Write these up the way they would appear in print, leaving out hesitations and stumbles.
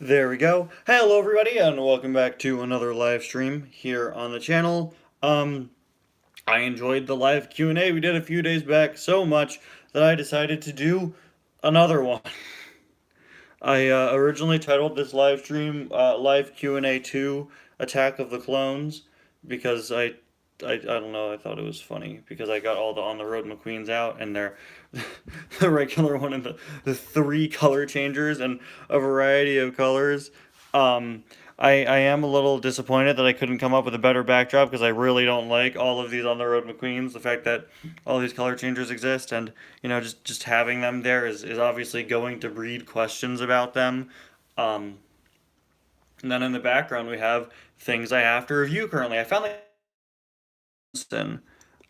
There we go. Hello everybody and welcome back to another live stream here on the channel. I enjoyed the live Q&A we did a few days back so much that I decided to do another one. I originally titled this live stream Live Q&A 2 Attack of the Clones because I don't know, I thought it was funny because I got all the On the Road McQueens out and they're the regular one and the three color changers and a variety of colors. Um, I am a little disappointed that I couldn't come up with a better backdrop because I really don't like all of these On the Road McQueens. The fact that all these color changers exist and just having them there is obviously going to breed questions about them. Um, and then in the background we have things I have to review currently. I found the in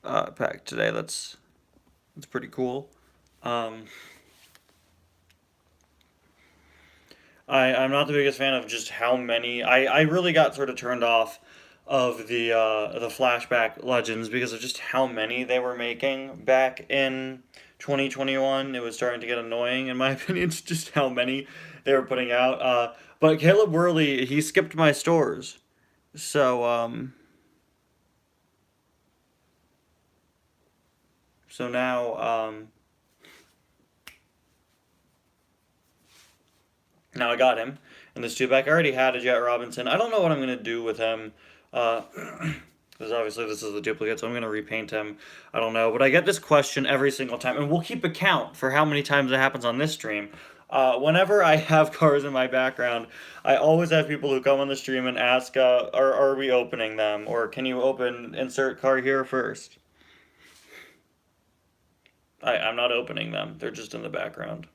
pack today. That's pretty cool. Um, I'm not the biggest fan of just how many. I really got sort of turned off of the flashback legends because of just how many they were making back in 2021. It was starting to get annoying in my opinion. It's just how many they were putting out. But Caleb Worley, he skipped my stores, so now I got him in this two pack. I already had a Jet Robinson. I don't know what I'm gonna do with him. Uh, because obviously this is the duplicate, so I'm gonna repaint him. I don't know, but I get this question every single time, and we'll keep a count for how many times it happens on this stream. Whenever I have cars in my background, I always have people who come on the stream and ask, are we opening them? Or can you open insert car here first? I'm not opening them. They're just in the background.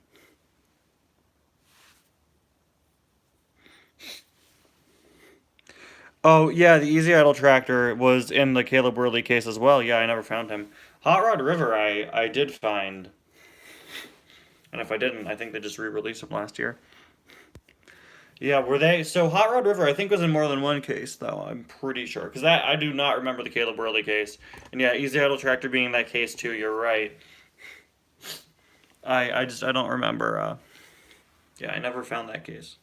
Oh, yeah, the Easy Idle Tractor was in the Caleb Worley case as well. Yeah, I never found him. Hot Rod River, I did find. And if I didn't, I think they just re-released him last year. Yeah, were they? So Hot Rod River, I think, was in more than one case, though. I'm pretty sure. Because I do not remember the Caleb Worley case. And yeah, Easy Idle Tractor being in that case, too. You're right. I don't remember. Yeah, I never found that case.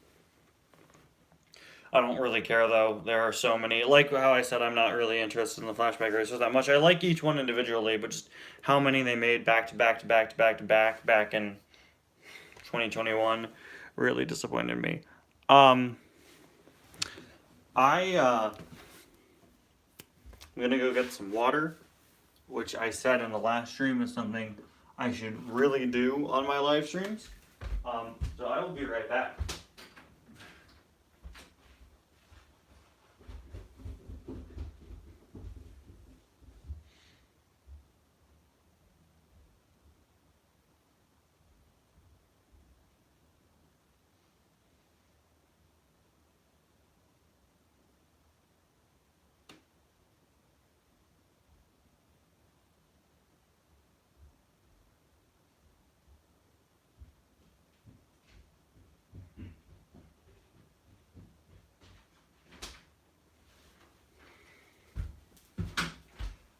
I don't really care though. There are so many. Like how I said, I'm not really interested in the flashback racers that much. I like each one individually, but just how many they made back to back to back to back to back in 2021 really disappointed me. Um, I'm gonna go get some water, which I said in the last stream is something I should really do on my live streams. So I will be right back.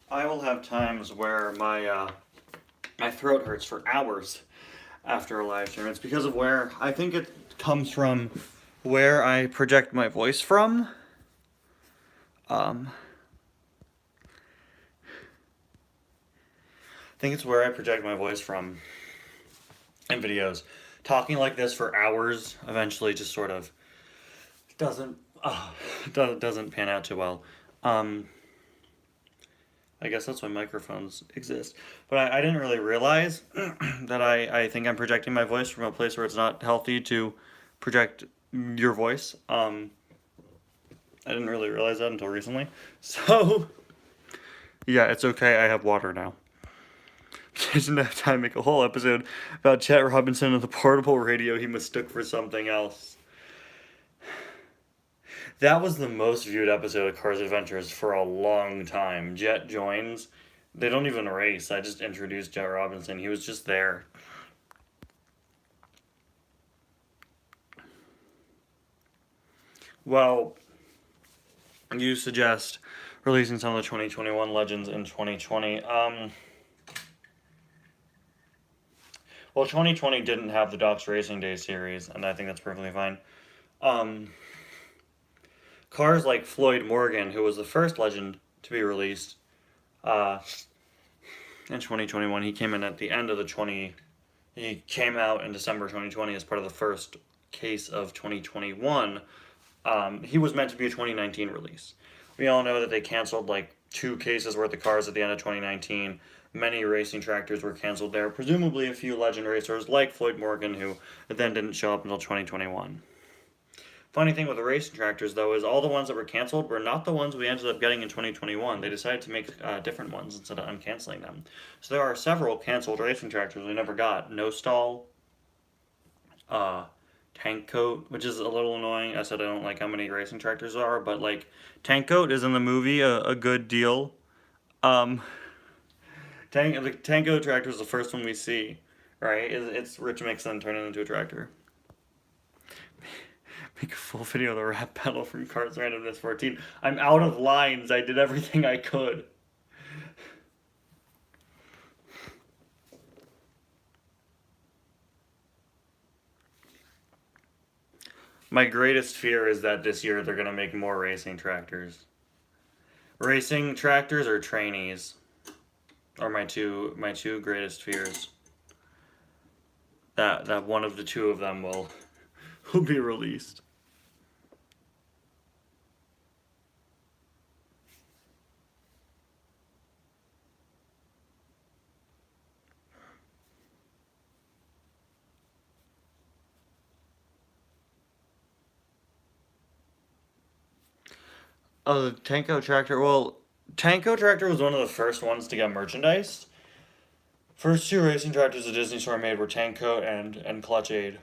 I will have times where my throat hurts for hours after a live stream. It's because of where I think it comes from, where I project my voice from. I think it's where I project my voice from in videos. Talking like this for hours eventually just sort of doesn't doesn't pan out too well. I guess that's why microphones exist. But I didn't really realize that I think I'm projecting my voice from a place where it's not healthy to project your voice. I didn't really realize that until recently. So, yeah, it's okay. I have water now. I didn't have time to make a whole episode about Chet Robinson and the portable radio he mistook for something else. That was the most viewed episode of Cars Adventures for a long time. Jet joins. They don't even race. I just introduced Jet Robinson. He was just there. Well, you suggest releasing some of the 2021 legends in 2020. Well, 2020 didn't have the Docs Racing Day series, and I think that's perfectly fine. Um, Cars like Floyd Morgan, who was the first legend to be released uh, in 2021. He came in at the end of the 20. He came out in December 2020 as part of the first case of 2021. He was meant to be a 2019 release. We all know that they canceled like 2 cases worth of cars at the end of 2019. Many racing tractors were canceled there, presumably a few legend racers like Floyd Morgan, who then didn't show up until 2021. Funny thing with the racing tractors, though, is all the ones that were canceled were not the ones we ended up getting in 2021. They decided to make different ones instead of uncanceling them. So there are several canceled racing tractors we never got. No Stall, uh, Tank Coat, which is a little annoying. I said I don't like how many racing tractors there are, but like Tank Coat is in the movie a good deal. Um, the Tank Coat tractor is the first one we see, right? It's Rich Mixon turning into a tractor. Make a full video of the rap battle from Cards Randomness 14. I'm out of lines. I did everything I could. My greatest fear is that this year they're going to make more racing tractors. Racing tractors or trainees are my two greatest fears. That one of the two of them will be released. Oh, the Tanko tractor. Well, Tanko tractor was one of the first ones to get merchandise. First 2 racing tractors the Disney Store made were Tanko and Clutch Aid.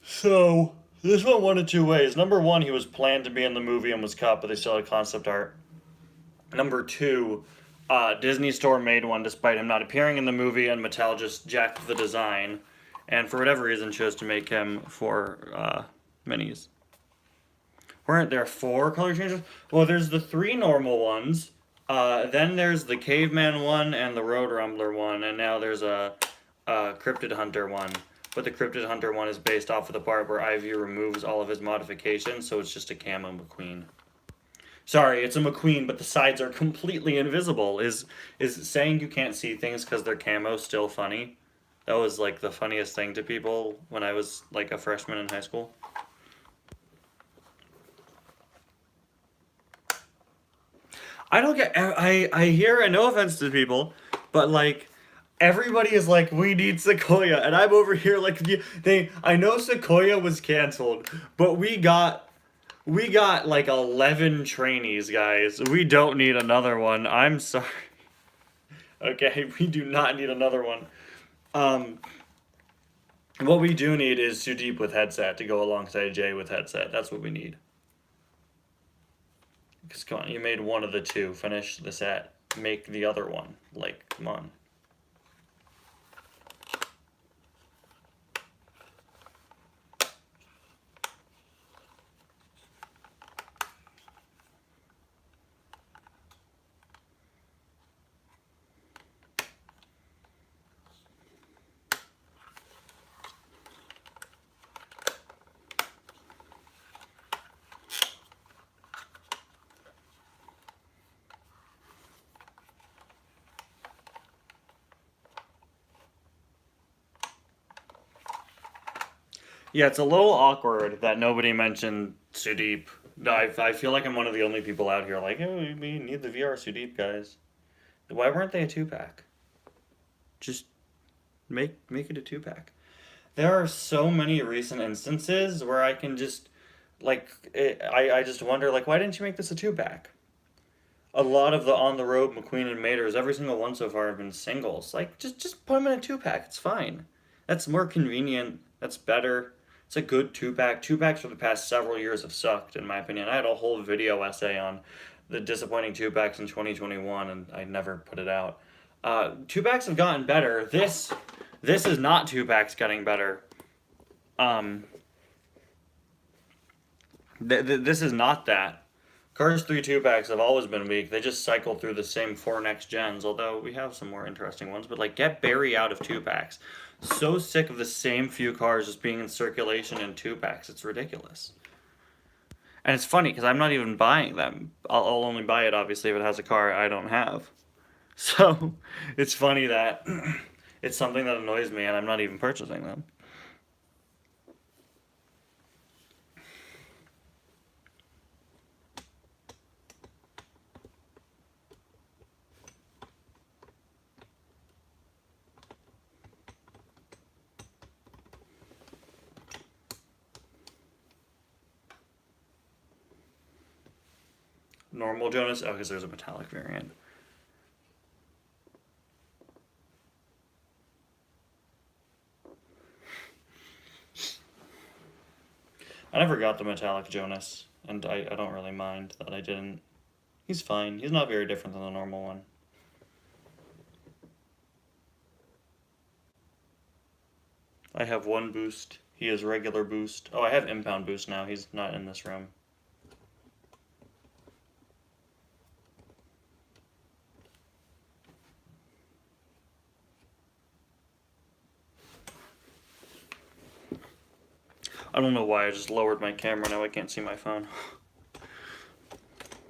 So this went one of 2 ways. Number one, he was planned to be in the movie and was cut, but they still had concept art. Number two, Disney Store made one despite him not appearing in the movie, and Mattel just jacked the design, and for whatever reason chose to make him for minis. Weren't there 4 color changes? Well, there's the 3 normal ones. Then there's the Caveman one and the Road Rumbler one, and now there's a Cryptid Hunter one. But the Cryptid Hunter one is based off of the part where Ivy removes all of his modifications, so it's just a camo McQueen. Sorry, it's a McQueen, but the sides are completely invisible. Is saying you can't see things because they're camo still funny? That was like the funniest thing to people when I was like a freshman in high school. I don't get. I hear, and no offense to people, but like everybody is like, we need Sequoia, and I'm over here like I know Sequoia was canceled, but we got like 11 trainees, guys. We don't need another one. I'm sorry. Okay, we do not need another one. What we do need is Sudeep with headset to go alongside Jay with headset. That's what we need. Because come on, you made one of the 2. Finish the set. Make the other one. Like, come on. Yeah, it's a little awkward that nobody mentioned Sudeep. I feel like I'm one of the only people out here like, oh, we need the VR Sudeep guys. Why weren't they a 2-pack? Just make it a 2-pack. There are so many recent instances where I can just, like, I just wonder, like, why didn't you make this a 2-pack? A lot of the On the Road McQueen and Maters, every single one so far have been singles. Like, just put them in a 2-pack. It's fine. That's more convenient. That's better. It's a good 2-pack. 2-packs for the past several years have sucked, in my opinion. I had a whole video essay on the disappointing 2-packs in 2021, and I never put it out. 2-packs have gotten better. This is not 2-packs getting better. This is not that. Cars 3 2-packs have always been weak. They just cycle through the same 4 next gens, although we have some more interesting ones. But, like, get Barry out of 2-packs. so sick of the same few cars just being in circulation in 2-packs. It's ridiculous. And it's funny because I'm not even buying them. I'll only buy it, obviously, if it has a car I don't have. So it's funny that it's something that annoys me and I'm not even purchasing them. Normal Jonas? Oh, because there's a metallic variant. I never got the metallic Jonas, and I don't really mind that I didn't. He's fine. He's not very different than the normal one. I have one boost. He has regular boost. Oh, I have impound boost now. He's not in this room. I don't know why I just lowered my camera. Now I can't see my phone.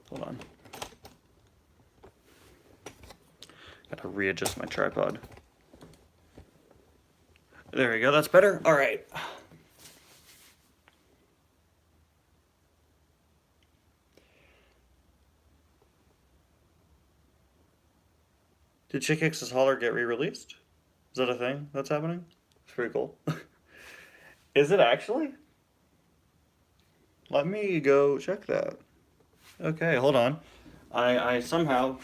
Hold on. Gotta readjust my tripod. There we go. That's better. All right. Did Chick X's Holler get re-released? Is that a thing that's happening? It's pretty cool. Is it actually? Let me go check that. Okay, hold on. I somehow...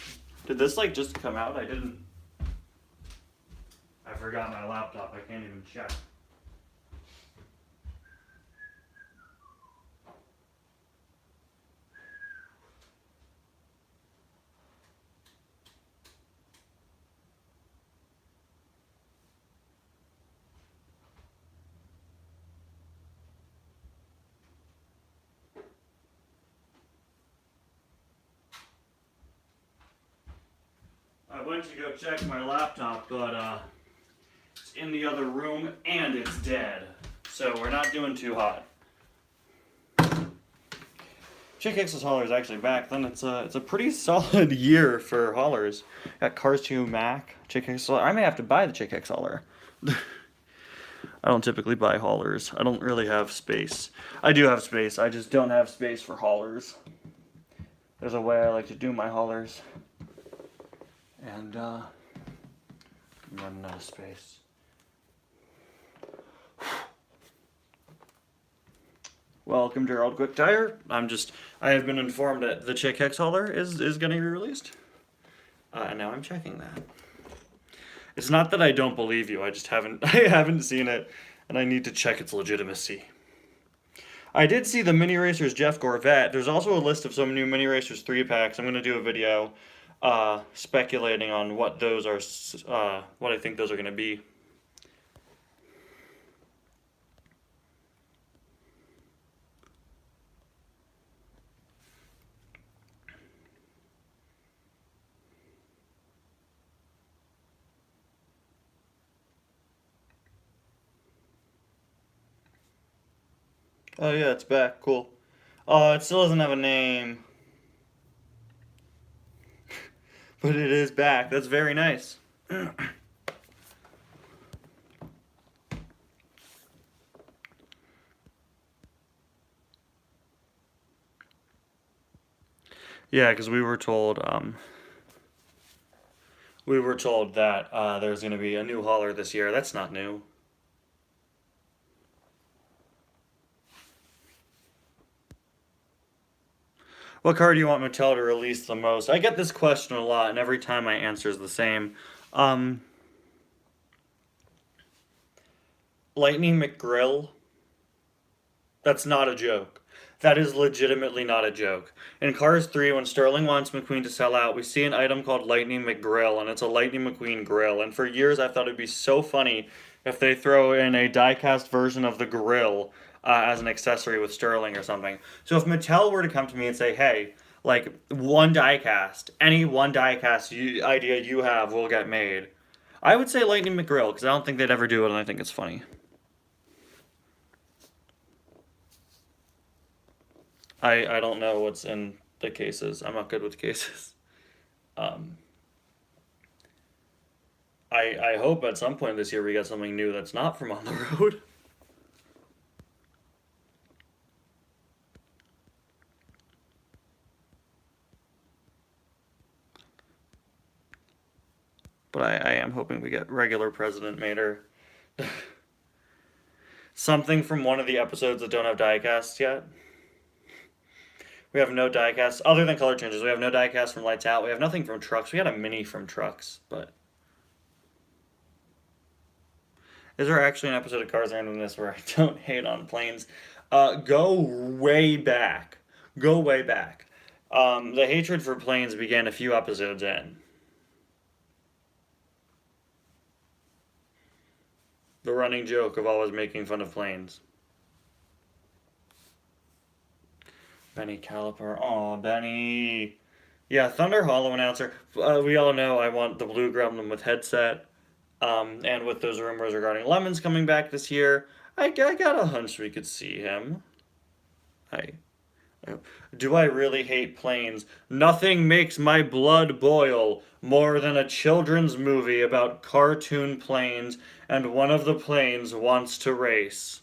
Did this, like, just come out? I didn't... I forgot my laptop. I can't even check. I went to go check my laptop, but it's in the other room and it's dead. So we're not doing too hot. Chick X's Holler is actually back. Then it's a pretty solid year for haulers. Got Cars 2 Mac, Chick X's Holler. I may have to buy the Chick X Holler. I don't typically buy haulers. I don't really have space. I do have space. I just don't have space for haulers. There's a way I like to do my haulers. And I'm running out of space. Welcome, Gerald Quick Tire. I have been informed that the Chick X Hauler is getting re-released. And now I'm checking that. It's not that I don't believe you, I just haven't seen it, and I need to check its legitimacy. I did see the Mini Racers Jeff Gorvette. There's also a list of some new Mini Racers 3-packs. I'm going to do a video speculating on what those are, what I think those are going to be. Oh yeah, it's back. Cool. Oh, it still doesn't have a name. But it is back. That's very nice. Yeah, because we were told that there's going to be a new hauler this year. That's not new. What car do you want Mattel to release the most? I get this question a lot, and every time my answer is the same. Lightning McGrill? That's not a joke. That is legitimately not a joke. In Cars 3, when Sterling wants McQueen to sell out, we see an item called Lightning McGrill, and it's a Lightning McQueen grill. And for years, I thought it'd be so funny if they throw in a die-cast version of the grill as an accessory with Sterling or something. So if Mattel were to come to me and say, hey, like, one die-cast, any one die-cast idea you have will get made, I would say Lightning McGrill, because I don't think they'd ever do it, and I think it's funny. I don't know what's in the cases. I'm not good with cases. I hope at some point this year we get something new that's not from on the road. But I am hoping we get regular President Mater. Something from one of the episodes that don't have diecasts yet. We have no diecasts, other than color changes. We have no diecast from Lights Out. We have nothing from Trucks. We had a mini from Trucks, but... Is there actually an episode of Cars Randomness where I don't hate on planes? Go way back. Go way back. The hatred for planes began a few episodes in. The running joke of always making fun of planes. Benny Caliper. Aw, Benny. Yeah, Thunder Hollow announcer. We all know I want the Blue Gremlin with headset. And with those rumors regarding Lemons coming back this year, I got a hunch we could see him. Do I really hate planes? Nothing makes my blood boil more than a children's movie about cartoon planes, and one of the planes wants to race.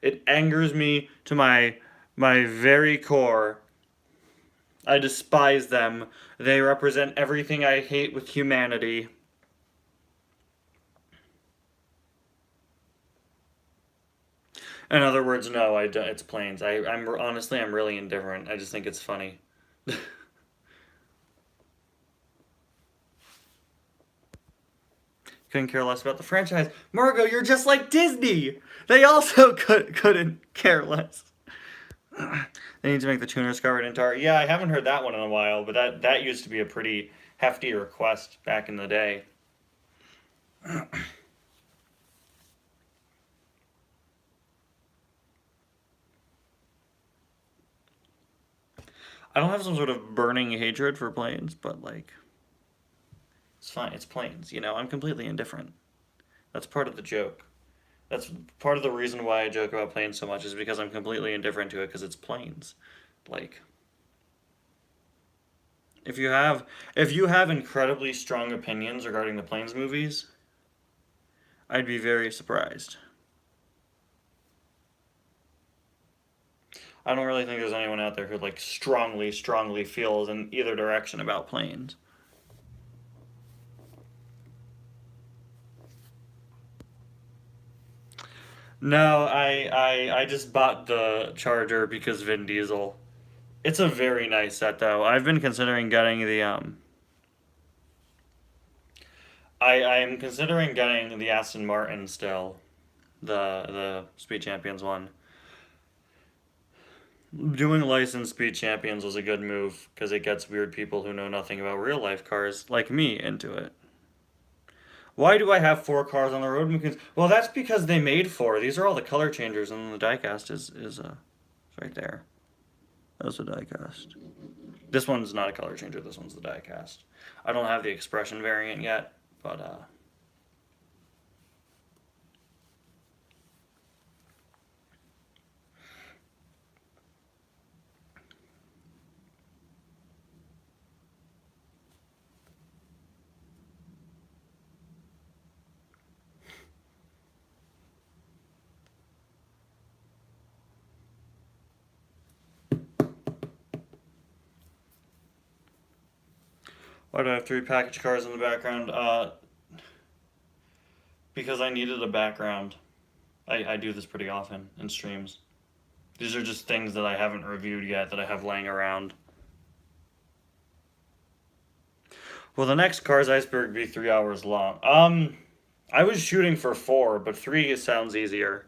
It angers me to my very core. I despise them. They represent everything I hate with humanity. In other words, no, I don't, it's planes. I'm honestly, I'm really indifferent. I just think it's funny. Couldn't care less about the franchise. Margot, you're just like Disney. They also couldn't care less. They need to make the tuner Scarlet and Tar. Yeah, I haven't heard that one in a while, but that used to be a pretty hefty request back in the day. I don't have some sort of burning hatred for planes, but like, it's fine. It's planes, you know? I'm completely indifferent. That's part of the joke. That's part of the reason why I joke about planes so much is because I'm completely indifferent to it because it's planes. Like, if you have incredibly strong opinions regarding the Planes movies, I'd be very surprised. I don't really think there's anyone out there who like strongly feels in either direction about planes. No, I just bought the Charger because Vin Diesel. It's a very nice set though. I've been considering getting the I am considering getting the Aston Martin still. The Speed Champions one. Doing licensed Speed Champions was a good move because it gets weird people who know nothing about real life cars like me into it. Why do I have 4 cars on the road? Well, that's because they made 4. These are all the color changers, and then the diecast is right there. That's a diecast. This one's not a color changer. This one's the diecast. I don't have the expression variant yet, but why do I have 3 package cars in the background? Because I needed a background. I do this pretty often in streams. These are just things that I haven't reviewed yet that I have laying around. Will the next Cars Iceberg be 3 hours long? I was shooting for 4, but 3 sounds easier.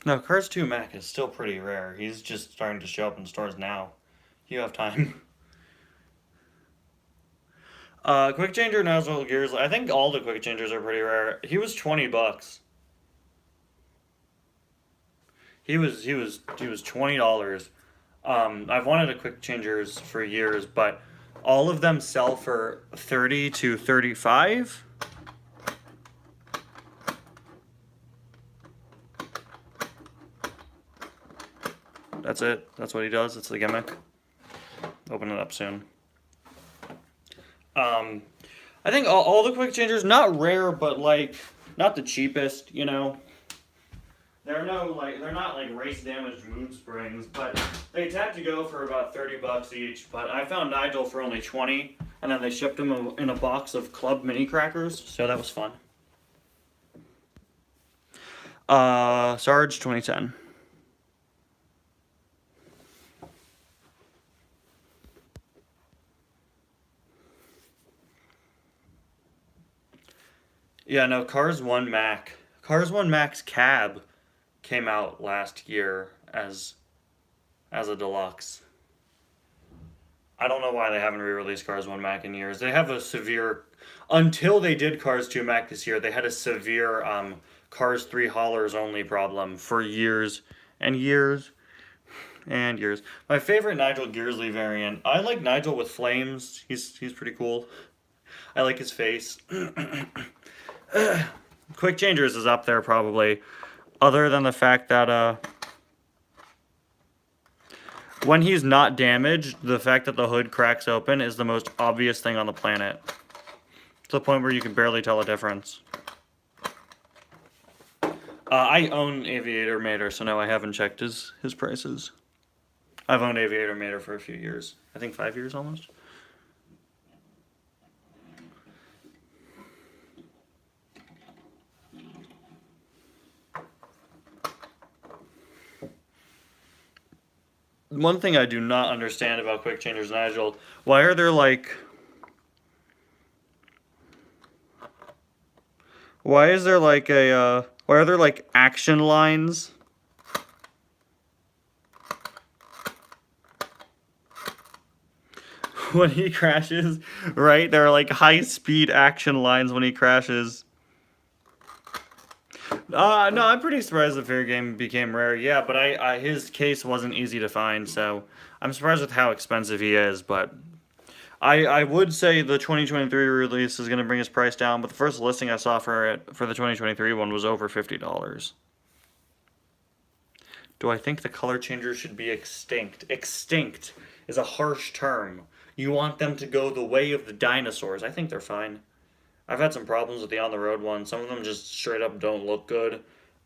No, Cars 2 Mac is still pretty rare. He's just starting to show up in stores now. You have time. Quick changer nozzle gears. I think all the quick changers are pretty rare. He was $20. He was $20. I've wanted a quick changers for years, but all of them sell for 30 to 35. That's it. That's what he does. It's the gimmick. Open it up soon. I think all the quick changers, not rare, but like not the cheapest, you know. They're not like race damaged mood springs, but they tend to go for about $30 each. But I found Nigel for only 20, and then they shipped him in a box of Club mini crackers, so that was fun. Sarge 2010. Yeah, no, Cars 1 Mac. Cars 1 Mac's cab came out last year as a deluxe. I don't know why they haven't re-released Cars 1 Mac in years. They have a severe, until they did Cars 2 Mac this year, they had a severe Cars 3 haulers only problem for years and years and years. My favorite Nigel Gearsley variant. I like Nigel with flames. He's pretty cool. I like his face. Quick Changers is up there probably, other than the fact that when he's not damaged, the fact that the hood cracks open is the most obvious thing on the planet, to the point where you can barely tell a difference. I own Aviator Mater, so no, I haven't checked his prices. I've owned Aviator Mater for a few years. I think 5 years almost. One thing I do not understand about quick changers, Nigel, why are there like why are there like action lines? When he crashes, right? There are like high-speed action lines when he crashes. No, I'm pretty surprised the fair game became rare. Yeah, but his case wasn't easy to find, so I'm surprised with how expensive he is. But I would say the 2023 release is going to bring his price down. But the first listing I saw for the 2023 one was over $50. Do I think the color changers should be extinct? Extinct is a harsh term. You want them to go the way of the dinosaurs. I think they're fine. I've had some problems with the on-the-road ones. Some of them just straight up don't look good.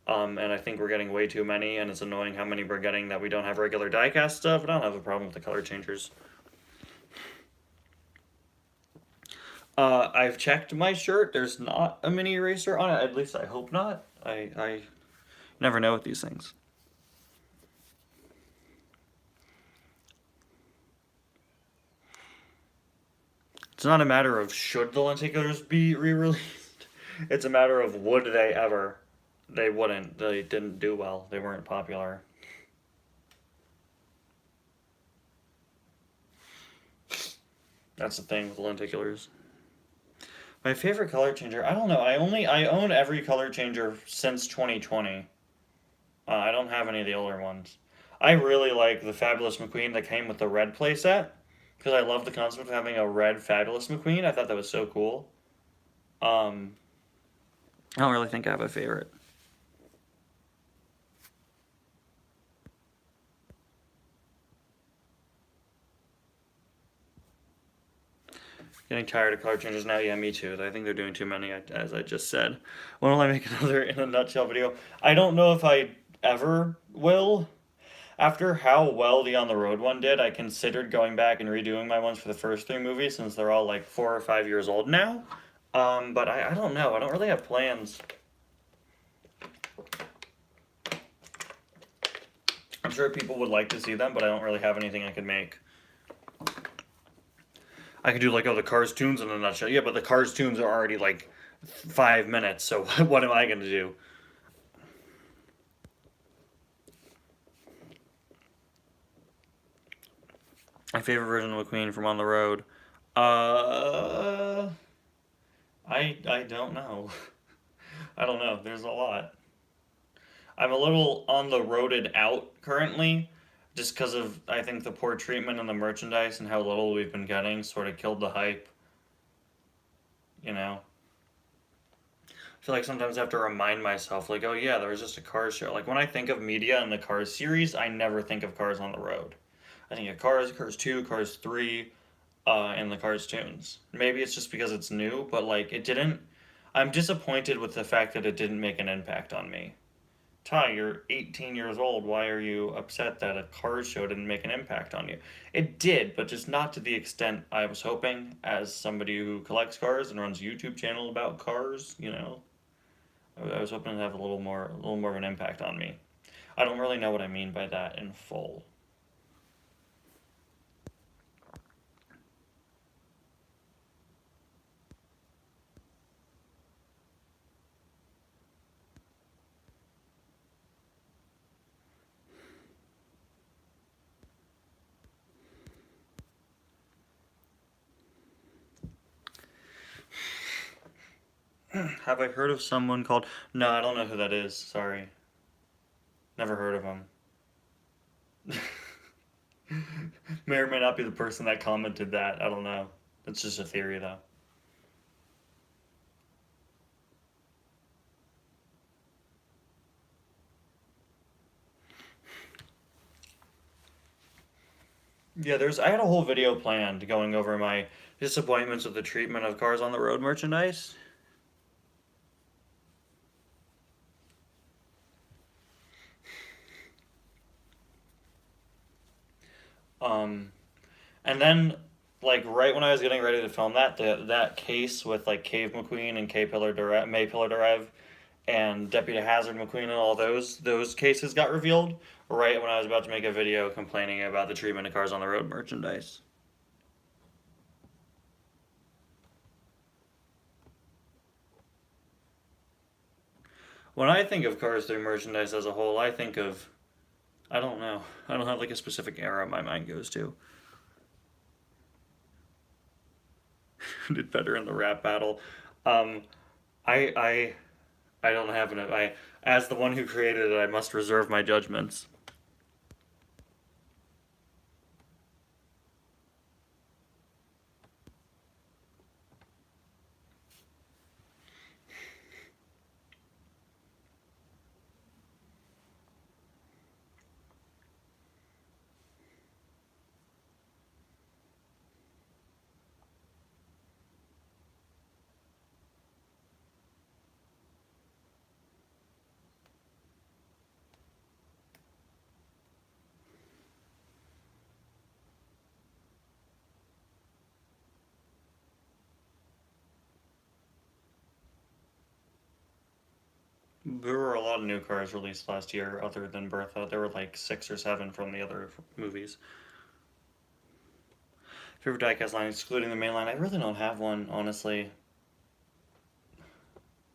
And I think we're getting way too many, and it's annoying how many we're getting that we don't have regular diecast stuff, but I don't have a problem with the color changers. I've checked my shirt. There's not a mini eraser on it. At least I hope not. I never know with these things. It's not a matter of should the lenticulars be re-released. It's a matter of would they ever. They wouldn't. They didn't do well. They weren't popular. That's the thing with lenticulars. My favorite color changer, I don't know. I own every color changer since 2020. I don't have any of the older ones. I really like the Fabulous McQueen that came with the red playset, because I love the concept of having a red Fabulous McQueen. I thought that was so cool. I don't really think I have a favorite. Getting tired of color changes now. Yeah, me too. I think they're doing too many, as I just said. When will I make another in a nutshell video? I don't know if I ever will. After how well the On the Road one did, I considered going back and redoing my ones for the first 3 movies, since they're all like 4 or 5 years old now. But I don't know. I don't really have plans. I'm sure people would like to see them, but I don't really have anything I could make. I could do like, oh, the Cars tunes in a nutshell. Yeah, but the Cars tunes are already like 5 minutes, so what am I going to do? My favorite version of McQueen from On the Road. Uh, I don't know. I don't know. There's a lot. I'm a little on the roaded out currently, just because of I think the poor treatment in the merchandise and how little we've been getting sort of killed the hype. You know, I feel like sometimes I have to remind myself, like, oh yeah, there was just a Cars show. Like when I think of media in the Cars series, I never think of Cars on the Road. I think of Cars, Cars 2, Cars 3, and the Cars tunes. Maybe it's just because it's new, but like it didn't. I'm disappointed with the fact that it didn't make an impact on me. Ty, you're 18 years old. Why are you upset that a Cars show didn't make an impact on you? It did, but just not to the extent I was hoping. As somebody who collects cars and runs a YouTube channel about cars, I was hoping to have a little more of an impact on me. I don't really know what I mean by that in full. Have I heard of someone called? No, I don't know who that is. Sorry, never heard of him. May or may not be the person that commented that. I don't know. It's just a theory, though. Yeah, I had a whole video planned going over my disappointments with the treatment of Cars on the Road merchandise. Um, and then like right when I was getting ready to film that case with like Cave McQueen and May Pillar Derive and Deputy Hazard McQueen and all those cases got revealed right when I was about to make a video complaining about the treatment of Cars on the Road merchandise. When I think of Cars 3 merchandise as a whole, I think of I don't know. I don't have like a specific era my mind goes to. Did better in the rap battle. Um, I I I don't have an I as the one who created it, I must reserve my judgments. There were a lot of new cars released last year, other than Bertha. There were like 6 or 7 from the other movies. Favorite diecast line, excluding the main line. I really don't have one, honestly.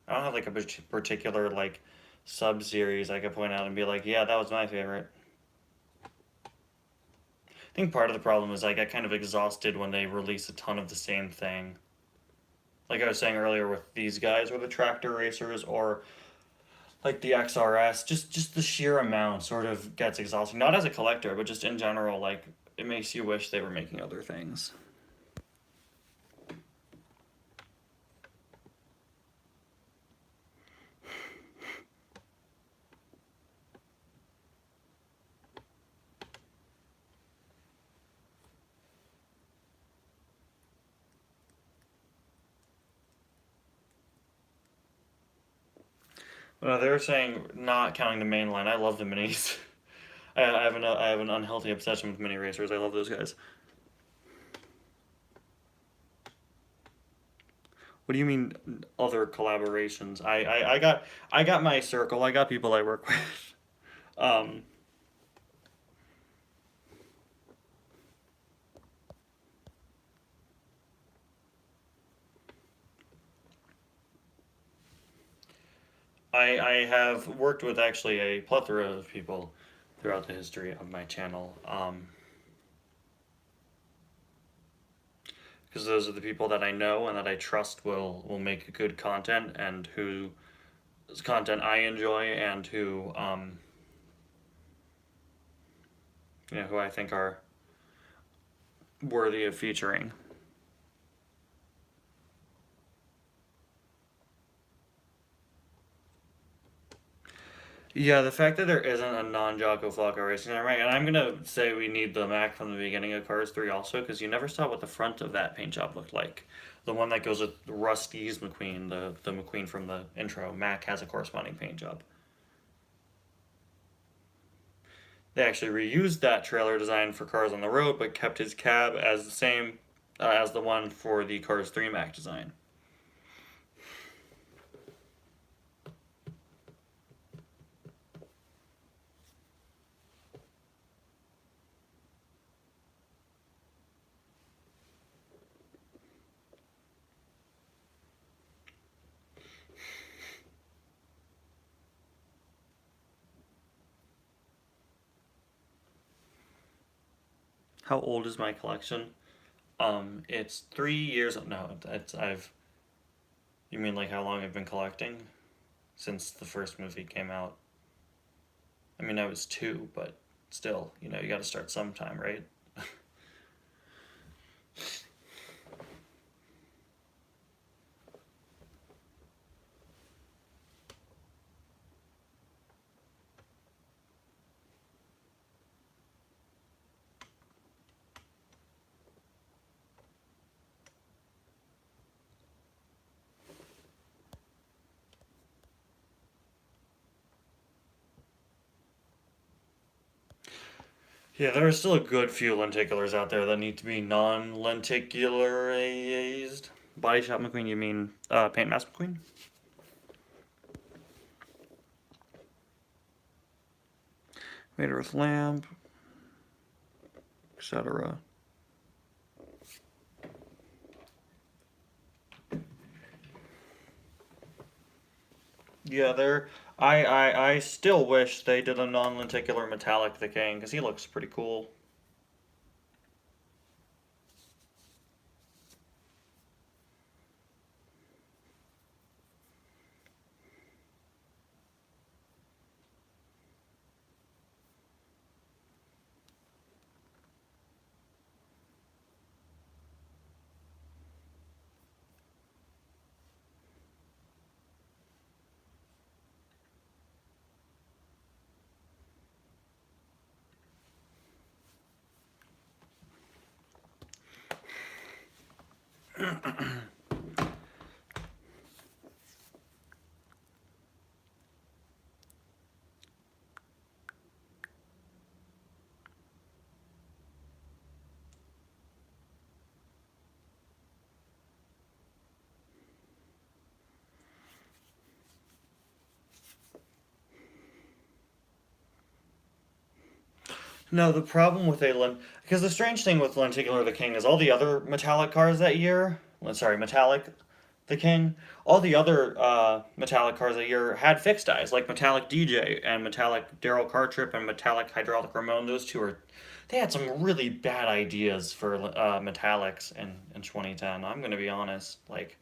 I don't have like a particular like sub series I could point out and be like, yeah, that was my favorite. I think part of the problem is I get kind of exhausted when they release a ton of the same thing. Like I was saying earlier with these guys, or the tractor racers, or like the XRS, just the sheer amount sort of gets exhausting. Not as a collector, but just in general, like it makes you wish they were making other things. They were saying not counting the main line. I love the minis. I have an unhealthy obsession with mini racers. I love those guys. What do you mean other collaborations? I got my circle. I got people I work with. Um, I have worked with actually a plethora of people throughout the history of my channel. because those are the people that I know and that I trust will make good content, and whose content I enjoy, and who I think are worthy of featuring. Yeah, the fact that there isn't a non-Jocko Flocko racing car, right? And I'm gonna say we need the Mac from the beginning of Cars 3 also, because you never saw what the front of that paint job looked like. The one that goes with Rusty's McQueen, the McQueen from the intro, Mac has a corresponding paint job. They actually reused that trailer design for Cars on the Road, but kept his cab as the same as the one for the Cars 3 Mac design. How old is my collection? It's 3 years. No, it's I've. You mean like how long I've been collecting? Since the first movie came out. I mean, I was two, but still, you got to start sometime, right? Yeah, there are still a good few lenticulars out there that need to be non-lenticularized. Body shop McQueen, you mean paint mask McQueen? Made with lamp, etc. Yeah, there. I still wish they did a non-lenticular metallic the King, because he looks pretty cool. No, the problem with because the strange thing with Lenticular the King is all the other metallic cars that year, sorry, metallic the King, all the other metallic cars that year had fixed eyes, like metallic DJ and metallic Daryl Cartrip and metallic Hydraulic Ramon. Those two are, they had some really bad ideas for metallics in 2010. I'm gonna be honest, like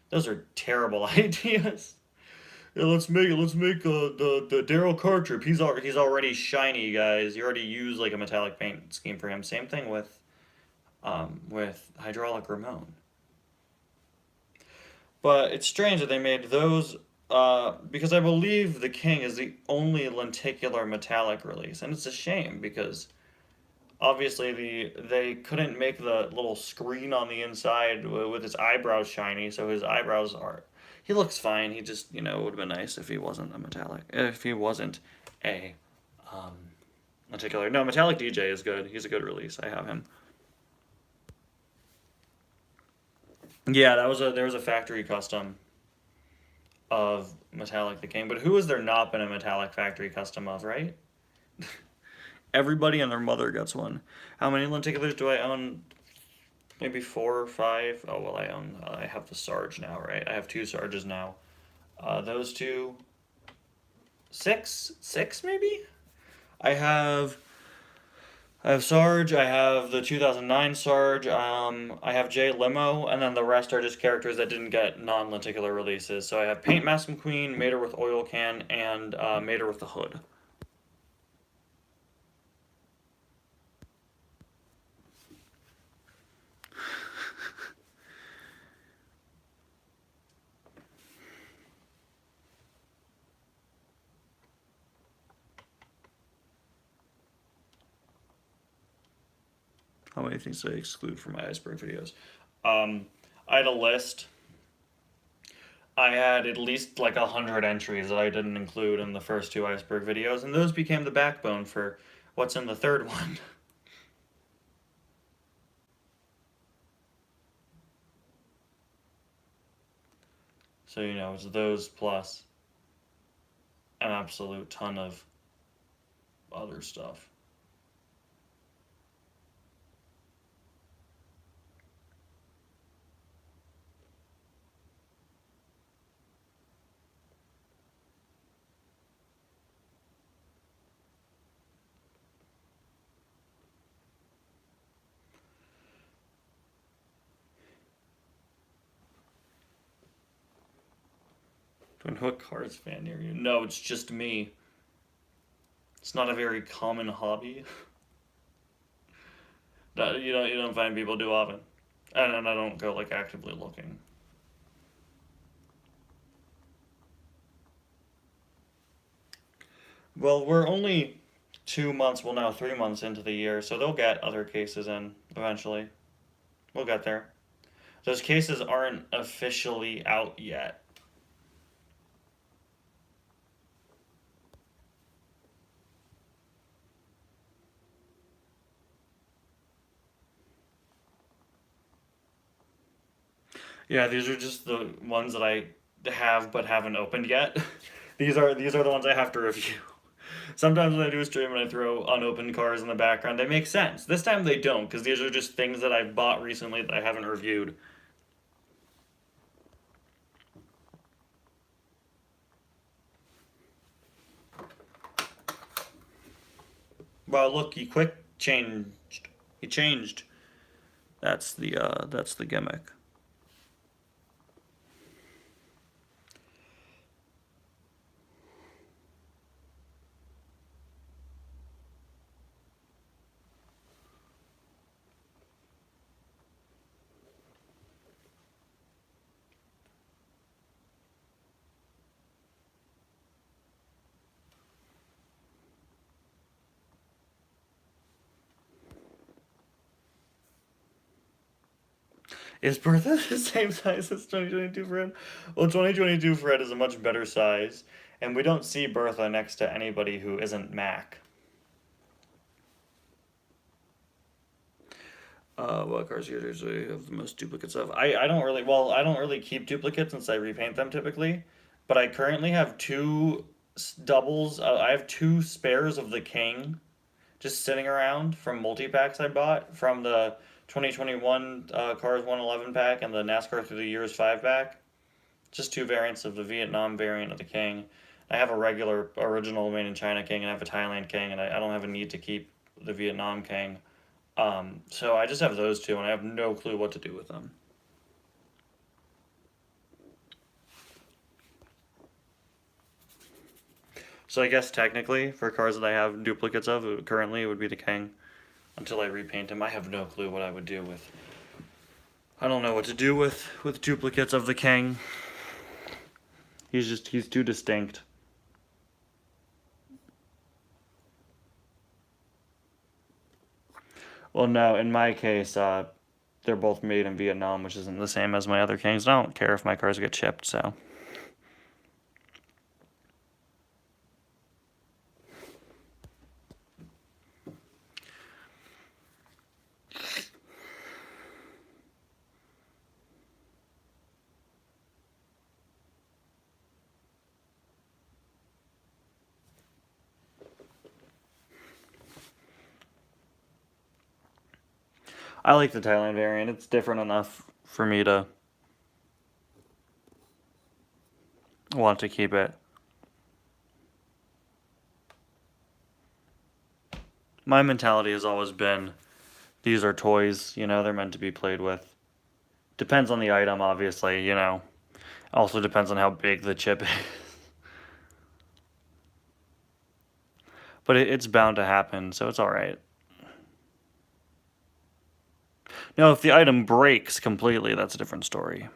those are terrible ideas. Yeah, let's make the Daryl Cartrip. He's already shiny, guys. You already use like a metallic paint scheme for him. Same thing with Hydraulic Ramon. But it's strange that they made those because I believe the King is the only lenticular metallic release, and it's a shame because obviously they couldn't make the little screen on the inside with his eyebrows shiny, so his eyebrows are. He looks fine. He just it would have been nice if he wasn't a metallic. If he wasn't a um, lenticular. No, metallic DJ is good. He's a good release. I have him. Yeah, there was a factory custom of metallic the King, but who has there not been a metallic factory custom of, right? Everybody and their mother gets one. How many lenticulars do I own? Maybe 4 or 5. Oh well, I have the Sarge now, right? I have two Sarges now. Those two, six maybe. I have I have Sarge, I have the 2009 Sarge, I have Jay Limo, and then the rest are just characters that didn't get non-lenticular releases. So I have Paint Mask McQueen, Mater with Oil Can, and Mater with the Hood. How many things did I exclude from my iceberg videos? I had a list. I had at least like 100 entries that I didn't include in the first two iceberg videos, and those became the backbone for what's in the third one. So, you know, it's those plus an absolute ton of other stuff. Twin Hook Cards fan near you? No, it's just me. It's not a very common hobby. That you don't find people do often, and I don't go like actively looking. Well, we're only 2 months, well now 3 months into the year, so they'll get other cases in eventually. We'll get there. Those cases aren't officially out yet. Yeah, these are just the ones that I have but haven't opened yet. These are the ones I have to review. Sometimes when I do a stream and I throw unopened cards in the background, they make sense. This time they don't, because these are just things that I've bought recently that I haven't reviewed. Well, look, he quick changed. He changed. That's the gimmick. Is Bertha the same size as 2022 Fred? Well, 2022 Fred is a much better size, and we don't see Bertha next to anybody who isn't Mac. What cards usually have the most duplicates of? I don't really, well, I don't really keep duplicates since I repaint them typically, but I currently have two doubles. I have two spares of the King just sitting around from multi-packs I bought from the 2021 Cars 111 pack and the NASCAR Through the Years 5 pack. Just two variants of the Vietnam variant of the King. I have a regular original made in China King and I have a Thailand King, and I don't have a need to keep the Vietnam King. So I just have those two, and I have no clue what to do with them. So I guess technically, for cars that I have duplicates of, currently it would be the King. Until I repaint him, I have no clue what I would do with. I don't know what to do with duplicates of the King. He's too distinct. Well, no, in my case, they're both made in Vietnam, which isn't the same as my other Kings. I don't care if my cars get chipped, so. I like the Thailand variant. It's different enough for me to want to keep it. My mentality has always been, these are toys, you know, they're meant to be played with. Depends on the item, obviously, you know. Also depends on how big the chip is. But it's bound to happen, so it's alright. Now, if the item breaks completely, that's a different story.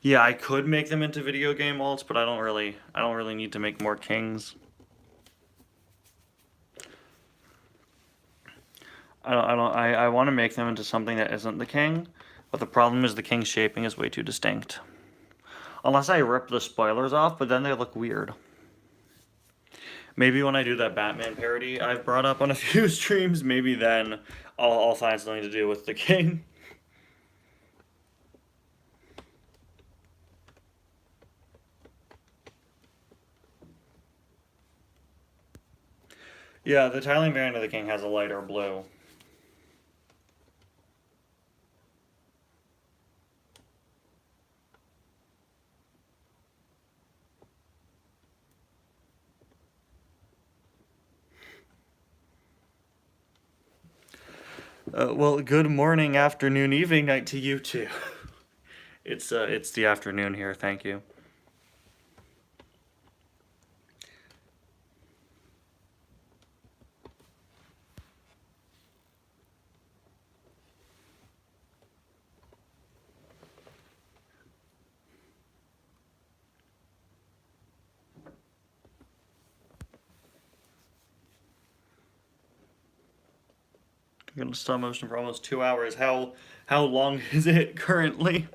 Yeah, I could make them into video game alts, but I don't really need to make more kings. I want to make them into something that isn't the king, but the problem is the king's shaping is way too distinct. Unless I rip the spoilers off, but then they look weird. Maybe when I do that Batman parody I've brought up on a few streams, maybe then I'll find something to do with the king. Yeah, the tiling variant of the king has a lighter blue. Well, good morning, afternoon, evening, night to you too. It's the afternoon here, thank you. I'm gonna stop motion for almost 2 hours. How long is it currently?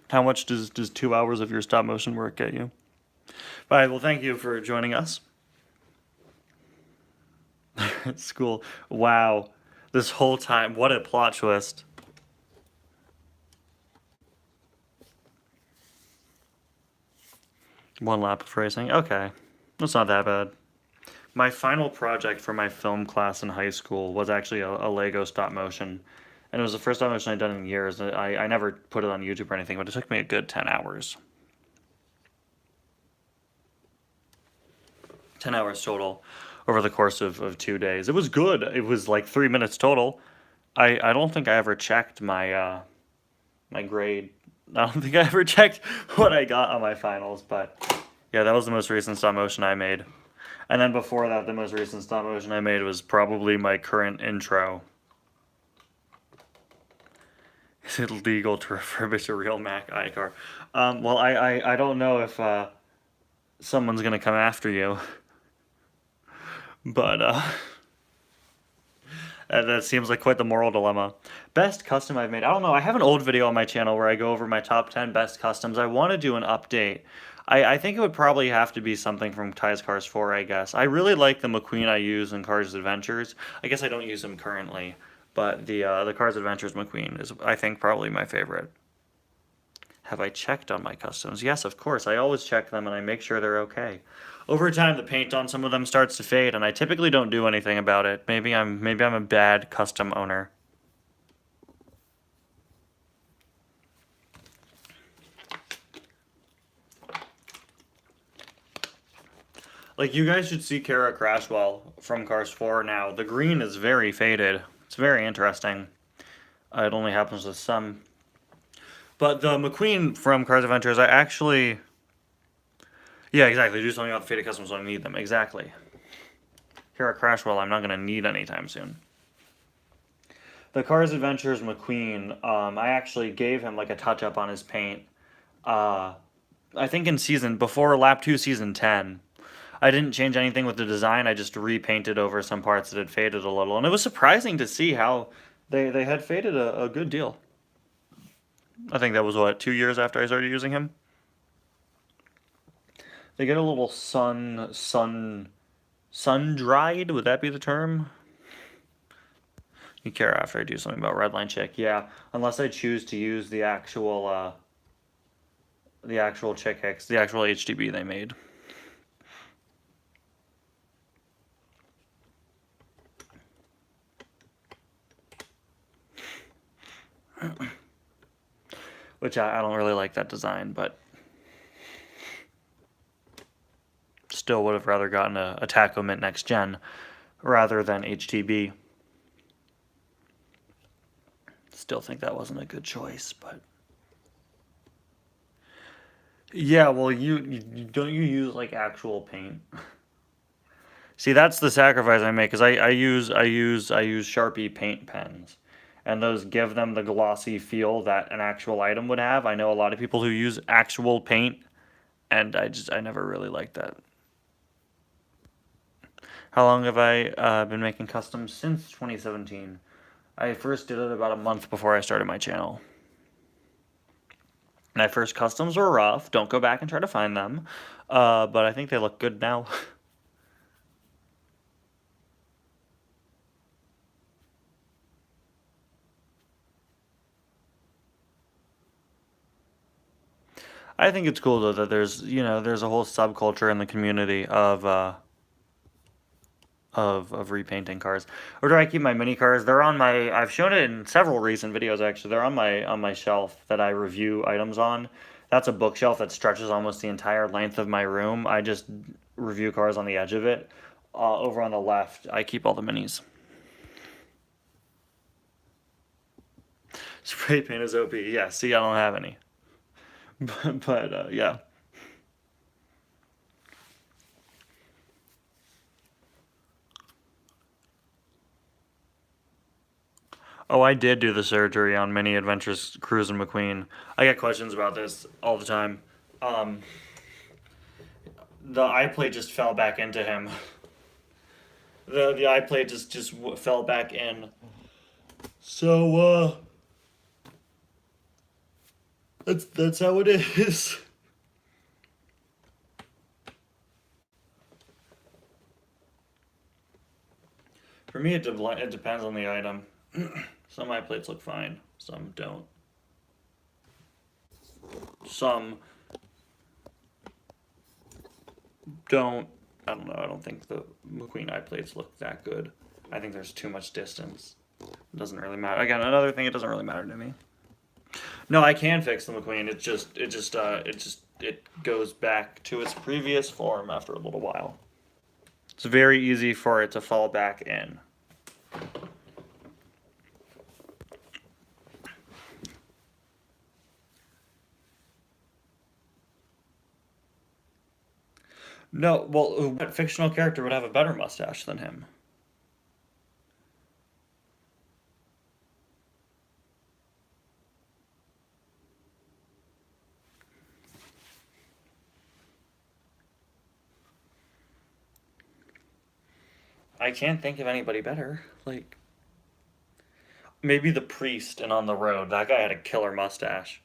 How much does 2 hours of your stop motion work get you? Alright, well thank you for joining us. School. Wow. This whole time, what a plot twist. One lap of racing. Okay. That's not that bad. My final project for my film class in high school was actually a Lego stop motion. And it was the first stop motion I'd done in years. I never put it on YouTube or anything, but it took me a good 10 hours. 10 hours total over the course of 2 days. It was good. It was like 3 minutes total. I don't think I ever checked my my grade. I don't think I ever checked what I got on my finals, but yeah, that was the most recent stop motion I made. And then before that, the most recent stop motion I made was probably my current intro. Is it legal to refurbish a real Mac iCar? Well, I don't know if someone's gonna come after you, but that seems like quite the moral dilemma. Best custom I've made. I don't know. I have an old video on my channel where I go over my top 10 best customs. I want to do an update. I think it would probably have to be something from Ty's Cars 4, I guess. I really like the McQueen I use in Cars Adventures. I guess I don't use him currently, but the Cars Adventures McQueen is, I think, probably my favorite. Have I checked on my customs? Yes, of course. I always check them and I make sure they're okay. Over time, the paint on some of them starts to fade, and I typically don't do anything about it. Maybe I'm a bad custom owner. Like, you guys should see Kara Crashwell from Cars 4 now. The green is very faded. It's very interesting. It only happens with some. But the McQueen from Cars Adventures, I actually... Yeah, exactly. Do something about the faded customs when I need them. Exactly. Kara Crashwell, I'm not going to need anytime soon. The Cars Adventures McQueen, I actually gave him like a touch-up on his paint. I think before Lap 2 Season 10. I didn't change anything with the design, I just repainted over some parts that had faded a little. And it was surprising to see how they had faded a good deal. I think that was, what, 2 years after I started using him? They get a little sun-dried, would that be the term? You care after I do something about Redline Chick, yeah. Unless I choose to use the actual Chick Hicks, the actual HDB they made. Which I don't really like that design, but... still would have rather gotten a Taco Mint Next Gen rather than HTB. Still think that wasn't a good choice, but yeah, well, you don't you use like actual paint? See, that's the sacrifice I make because I use Sharpie paint pens, and those give them the glossy feel that an actual item would have. I know a lot of people who use actual paint, and I never really liked that. How long have I been making customs? Since 2017. I first did it about a month before I started my channel. My first customs were rough. Don't go back and try to find them. But I think they look good now. I think it's cool though that there's there's a whole subculture in the community of repainting cars. Where do I keep my mini cars? They're on my. I've shown it in several recent videos actually. They're on my shelf that I review items on. That's a bookshelf that stretches almost the entire length of my room. I just review cars on the edge of it. Over on the left, I keep all the minis. Spray paint is OP. Yeah, see, I don't have any. But yeah. Oh, I did do the surgery on Mini Adventures Cruise and McQueen. I get questions about this all the time. The eye plate just fell back into him. The eye plate just fell back in. So that's how it is. For me, it depends on the item. Some eye plates look fine, some don't. Some don't. I don't know. I don't think the McQueen eye plates look that good. I think there's too much distance. It doesn't really matter. Again, another thing, it doesn't really matter to me. No, I can fix the McQueen. It goes back to its previous form after a little while. It's very easy for it to fall back in. No, well, what fictional character would have a better mustache than him? I can't think of anybody better. Like, maybe the priest in On the Road. That guy had a killer mustache.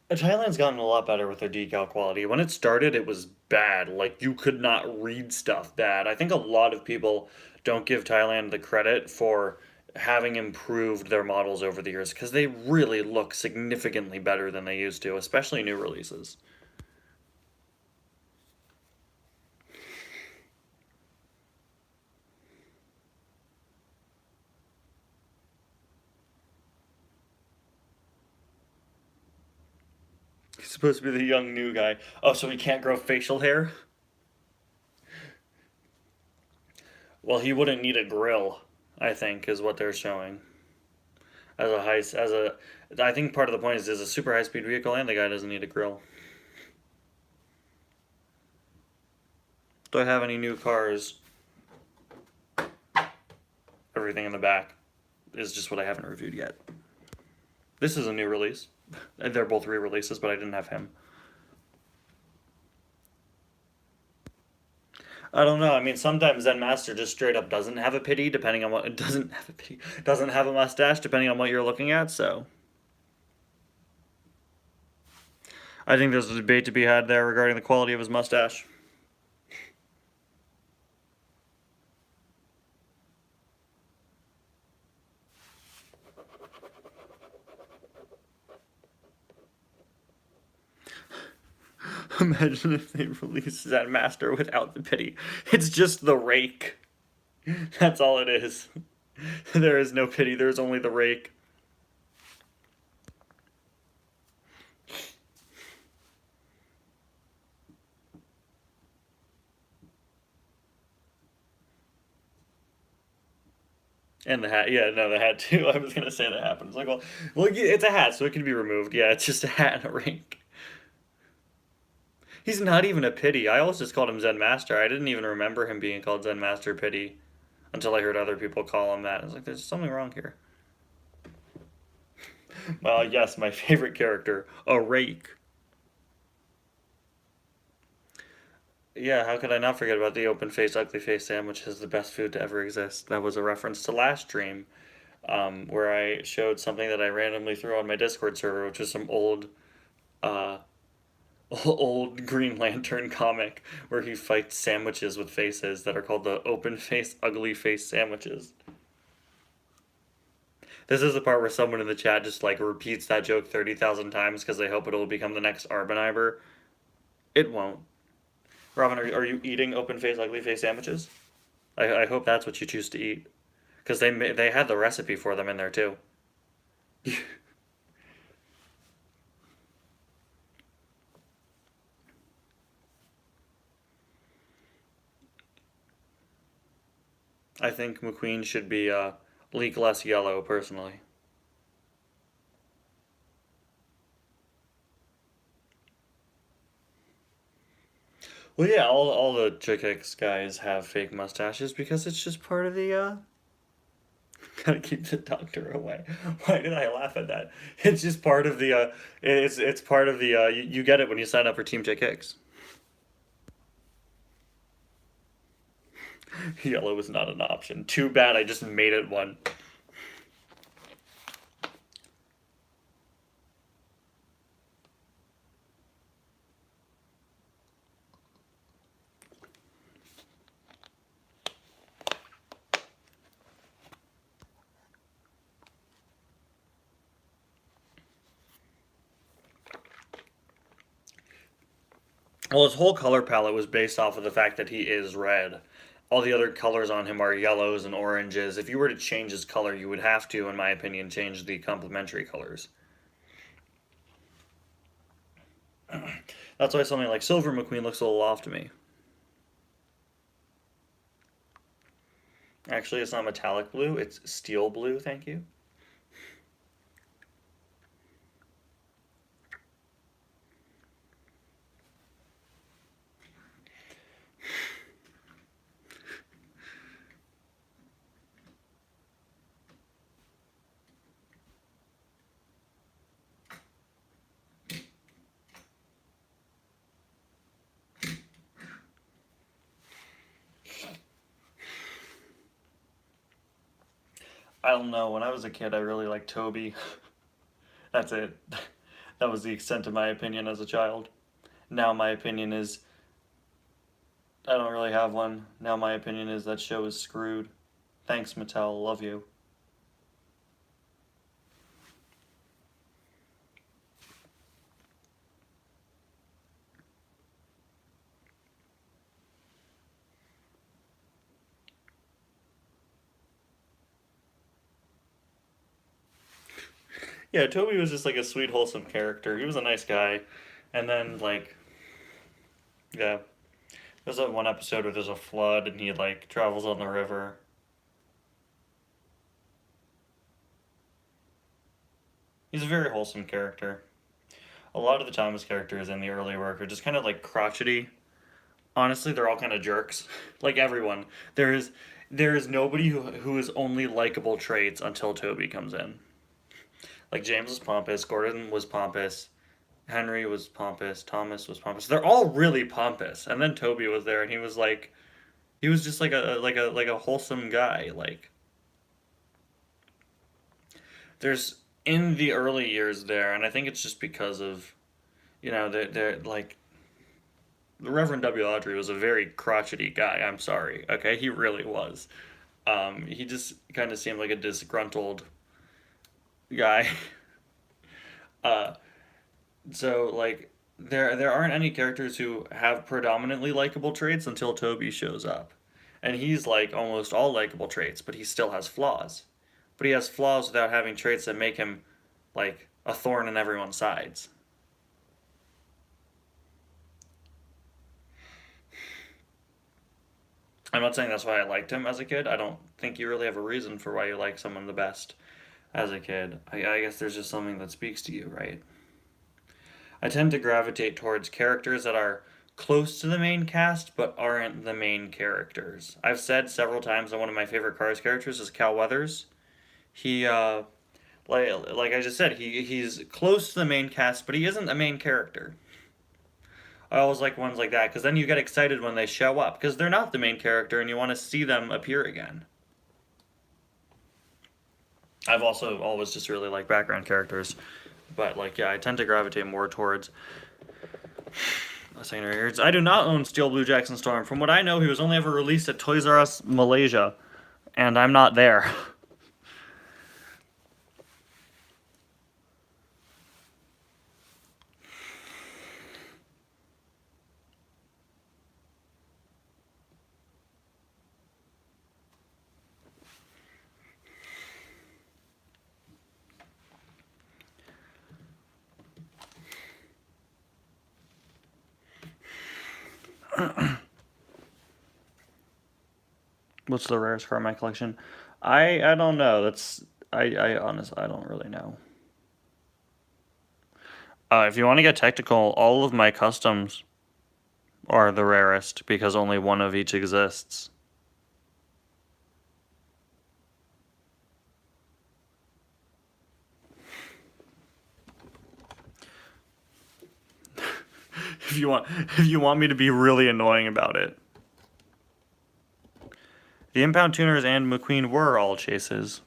Thailand's gotten a lot better with their decal quality. When it started, it was bad. Like, you could not read stuff bad. I think a lot of people don't give Thailand the credit for having improved their models over the years because they really look significantly better than they used to, especially new releases. He's supposed to be the young new guy. Oh, so he can't grow facial hair? Well, he wouldn't need a grill, I think, is what they're showing. I think part of the point is a super high speed vehicle and the guy doesn't need a grill. Do I have any new cars? Everything in the back is just what I haven't reviewed yet. This is a new release. They're both re-releases, but I didn't have him. I don't know. I mean, sometimes Zen Master just straight up doesn't have a pity, depending on what it doesn't have a pity, doesn't have a mustache, depending on what you're looking at. So, I think there's a debate to be had there regarding the quality of his mustache. Imagine if they released Zen Master without the pity. It's just the rake. That's all it is. There is no pity, there's only the rake. And the hat, yeah, no, the hat too. I was gonna say the hat, but it's like, well, it's a hat, so it can be removed. Yeah, it's just a hat and a rake. He's not even a pity. I always just called him Zen Master. I didn't even remember him being called Zen Master Pity until I heard other people call him that. I was like, there's something wrong here. Well, yes, my favorite character, a rake. Yeah, how could I not forget about the open face, ugly face sandwich is the best food to ever exist? That was a reference to last stream, where I showed something that I randomly threw on my Discord server, which was some uh, old Green Lantern comic where he fights sandwiches with faces that are called the open face, ugly face sandwiches. This is the part where someone in the chat just like repeats that joke 30,000 times because they hope it'll become the next Arboniber. It won't. Robin, are you eating open face, ugly face sandwiches? I hope that's what you choose to eat. Because they had the recipe for them in there too. I think McQueen should be leak less yellow, personally. Well, yeah, all the Chick X guys have fake mustaches because it's just part of the. Gotta keep the doctor away. Why did I laugh at that? It's just part of the. It's part of the. You get it when you sign up for Team Chick X. Yellow is not an option. Too bad I just made it one. Well, his whole color palette was based off of the fact that he is red. All the other colors on him are yellows and oranges. If you were to change his color, you would have to, in my opinion, change the complementary colors. That's why something like Silver McQueen looks a little off to me. Actually, it's not metallic blue, it's steel blue, thank you. I don't know, when I was a kid, I really liked Toby. That's it. That was the extent of my opinion as a child. Now my opinion is I don't really have one. Now my opinion is that show is screwed. Thanks, Mattel. Love you. Yeah, Toby was just like a sweet, wholesome character. He was a nice guy. And then, like, yeah. There's that one episode where there's a flood and he, like, travels on the river. He's a very wholesome character. A lot of the Thomas characters in the early work are just kind of, like, crotchety. Honestly, they're all kind of jerks. Like, everyone. There is nobody who is only likable traits until Toby comes in. Like, James was pompous, Gordon was pompous, Henry was pompous, Thomas was pompous. They're all really pompous. And then Toby was there and he was like he was just like a wholesome guy. Like there's in the early years there, and I think it's just because of they're like the Reverend W. Audrey was a very crotchety guy. I'm sorry. Okay, he really was. He just kind of seemed like a disgruntled guy. uh so like there aren't any characters who have predominantly likable traits until Toby shows up. And he's like almost all likable traits, but he still has flaws. But he has flaws without having traits that make him like a thorn in everyone's sides. I'm not saying that's why I liked him as a kid. I don't think you really have a reason for why you like someone the best as a kid. I guess there's just something that speaks to you, right? I tend to gravitate towards characters that are close to the main cast but aren't the main characters. I've said several times that one of my favorite Cars characters is Cal Weathers. He like I just said, he's close to the main cast, but he isn't the main character. I always like ones like that because then you get excited when they show up because they're not the main character and you want to see them appear again. I've also always just really liked background characters, but like yeah, I tend to gravitate more towards secondary characters. I do not own Steel Blue Jackson Storm. From what I know, he was only ever released at Toys R Us Malaysia, and I'm not there. What's the rarest car in my collection? I don't know. I honestly I don't really know. If you want to get technical, all of my customs are the rarest because only one of each exists. if you want if you want me to be really annoying about it. The impound tuners and McQueen were all chases.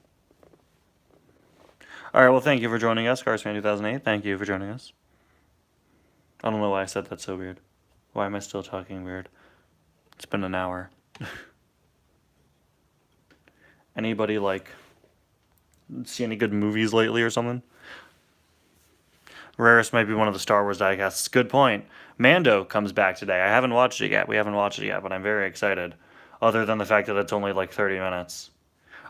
Alright, well thank you for joining us, Carsman 2008. Thank you for joining us. I don't know why I said that so weird. Why am I still talking weird? It's been an hour. Anybody like see any good movies lately or something? Rarest might be one of the Star Wars diecasts. Good point. Mando comes back today. I haven't watched it yet. We haven't watched it yet, but I'm very excited. Other than the fact that it's only like 30 minutes.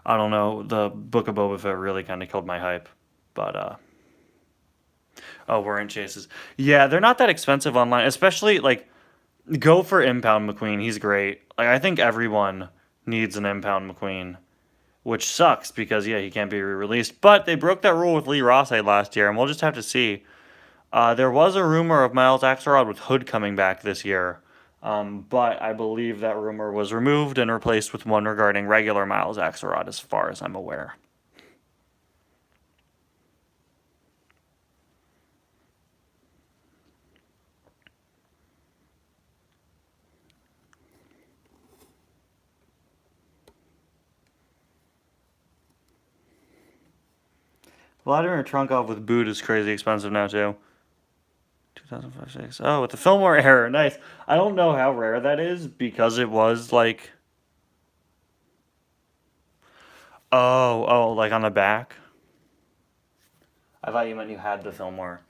I don't know. The Book of Boba Fett really kind of killed my hype. But, oh, we're in chases. Yeah, they're not that expensive online. Especially, like, go for Impound McQueen. He's great. Like, I think everyone needs an Impound McQueen. Which sucks because, yeah, he can't be re-released. But they broke that rule with Lee Rossay last year, and we'll just have to see. There was a rumor of Miles Axelrod with Hood coming back this year, but I believe that rumor was removed and replaced with one regarding regular Miles Axelrod, as far as I'm aware. Vladimir Trunkov with boot is crazy expensive now, too. 2005-6. Oh, with the Fillmore error. Nice. I don't know how rare that is because it was like. Oh, like on the back? I thought you meant you had the Fillmore.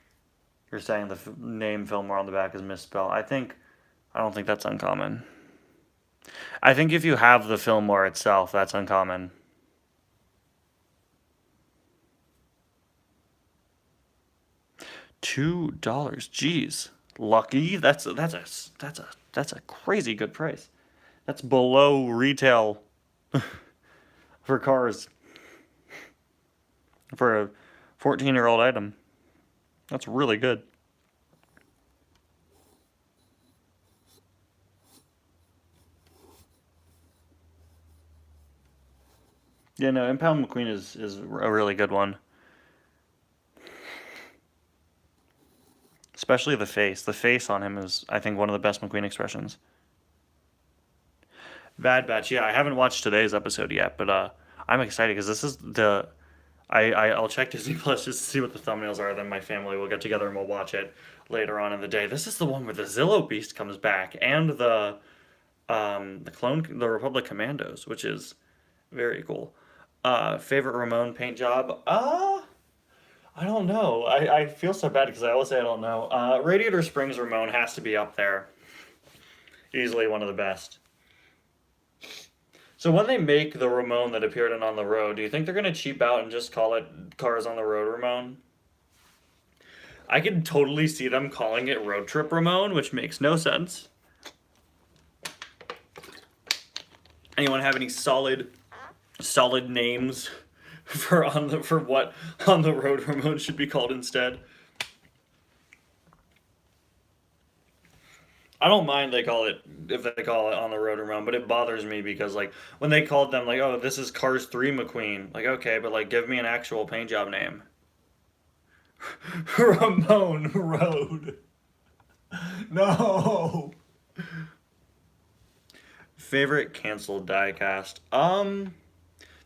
You're saying the name Fillmore on the back is misspelled. I don't think that's uncommon. I think if you have the Fillmore itself, that's uncommon. $2. Jeez. Lucky. That's a crazy good price. That's below retail for cars for a 14-year-old item. That's really good. Yeah, no, Impound McQueen is a really good one. Especially the face. The face on him is, I think, one of the best McQueen expressions. Bad Batch. Yeah, I haven't watched today's episode yet, but I'm excited because this is the. I'll check Disney Plus just to see what the thumbnails are. Then my family will get together and we'll watch it later on in the day. This is the one where the Zillow Beast comes back and the Republic Commandos, which is very cool. Favorite Ramon paint job? I don't know. I feel so bad because I always say I don't know. Radiator Springs Ramon has to be up there. Easily one of the best. So when they make the Ramon that appeared in On the Road, do you think they're gonna cheap out and just call it Cars on the Road Ramon? I could totally see them calling it Road Trip Ramon, which makes no sense. Anyone have any solid names for what On the Road Ramon should be called instead? I don't mind they call it if they call it On the Road Ramon, but it bothers me because like when they called them like, oh, this is Cars 3 McQueen. Like, okay, but like give me an actual paint job name. Ramon Road. No. Favorite canceled diecast.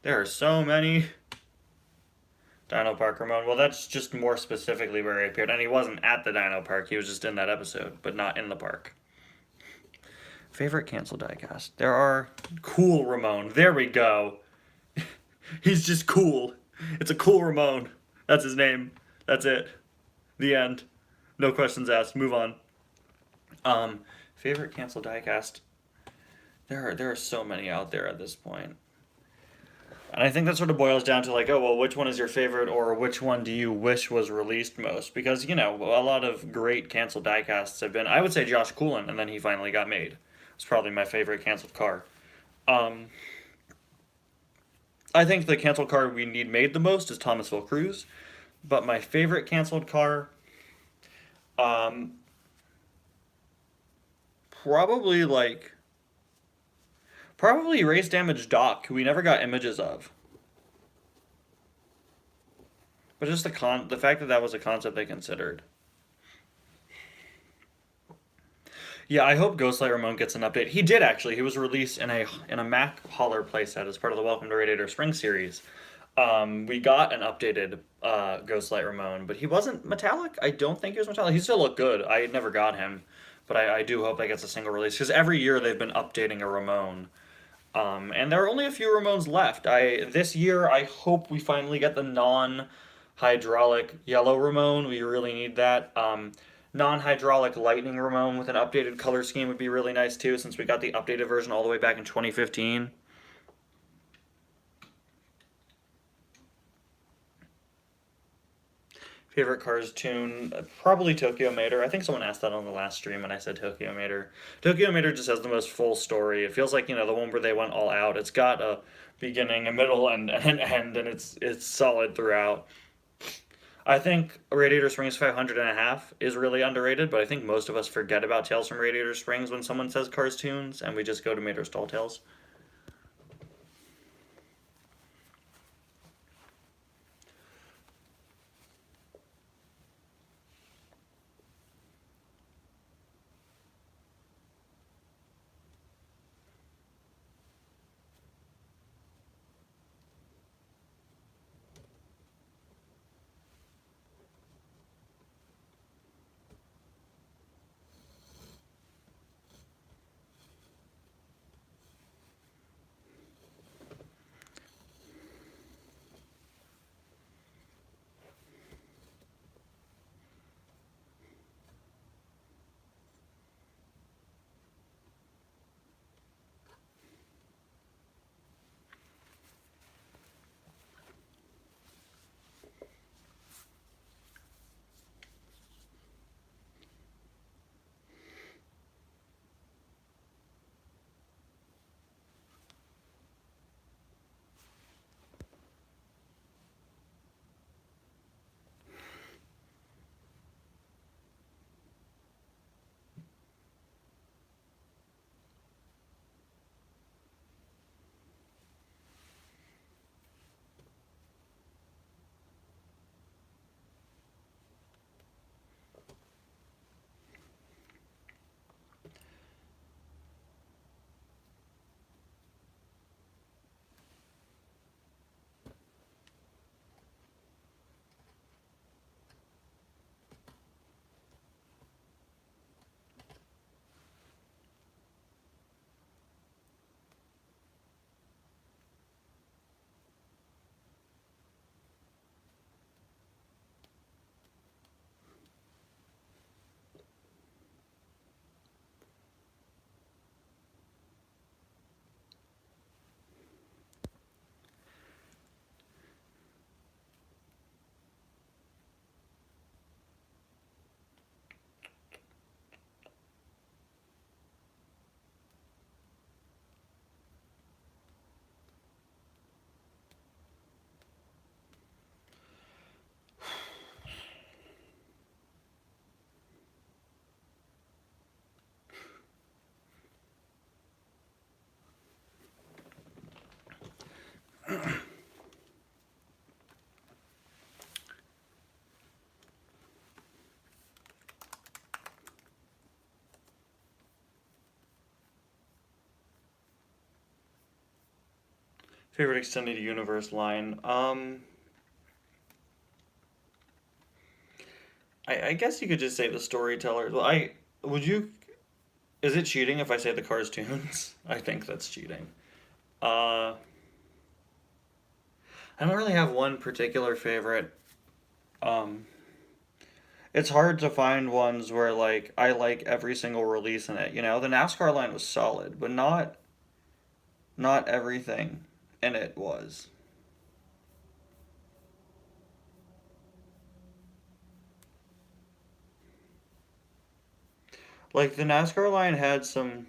There are so many. Dino Park Ramon. Well, that's just more specifically where he appeared, and he wasn't at the Dino Park. He was just in that episode, but not in the park. Favorite canceled diecast. There are Cool Ramon. There we go. He's just cool. It's a cool Ramon. That's his name. That's it. The end. No questions asked. Move on. Favorite canceled diecast. There are so many out there at this point. And I think that sort of boils down to like, oh, well, which one is your favorite or which one do you wish was released most? Because, you know, a lot of great canceled diecasts have been, I would say Josh Coolin, and then he finally got made. It's probably my favorite canceled car. Um, I think the canceled car we need made the most is Thomasville Cruise. But my favorite canceled car, um, probably like, probably Race Damage Doc, who we never got images of. But just the fact that that was a concept they considered. Yeah, I hope Ghostlight Ramon gets an update. He did actually. He was released in a Mac Holler playset as part of the Welcome to Radiator Springs series. We got an updated Ghostlight Ramon, but he wasn't metallic. I don't think he was metallic. He still looked good. I never got him, but I do hope that gets a single release because every year they've been updating a Ramon. And there are only a few Ramones left. This year I hope we finally get the non-hydraulic yellow Ramon. We really need that. Non-hydraulic lightning Ramon with an updated color scheme would be really nice too, since we got the updated version all the way back in 2015. Favorite Cars tune? Probably Tokyo Mater. I think someone asked that on the last stream and I said Tokyo Mater. Tokyo Mater just has the most full story. It feels like, you know, the one where they went all out. It's got a beginning, a middle, and an end, and it's solid throughout. I think Radiator Springs 500 is really underrated, but I think most of us forget about Tales from Radiator Springs when someone says Cars tunes, and we just go to Mater's Tall Tales. Favorite extended universe line. I guess you could just say the storytellers. Well, would you. Is it cheating if I say the cartoons? I think that's cheating. Uh, I don't really have one particular favorite. Um, it's hard to find ones where like I like every single release in it. You know, the NASCAR line was solid, but not everything in it was. Like the NASCAR line had some.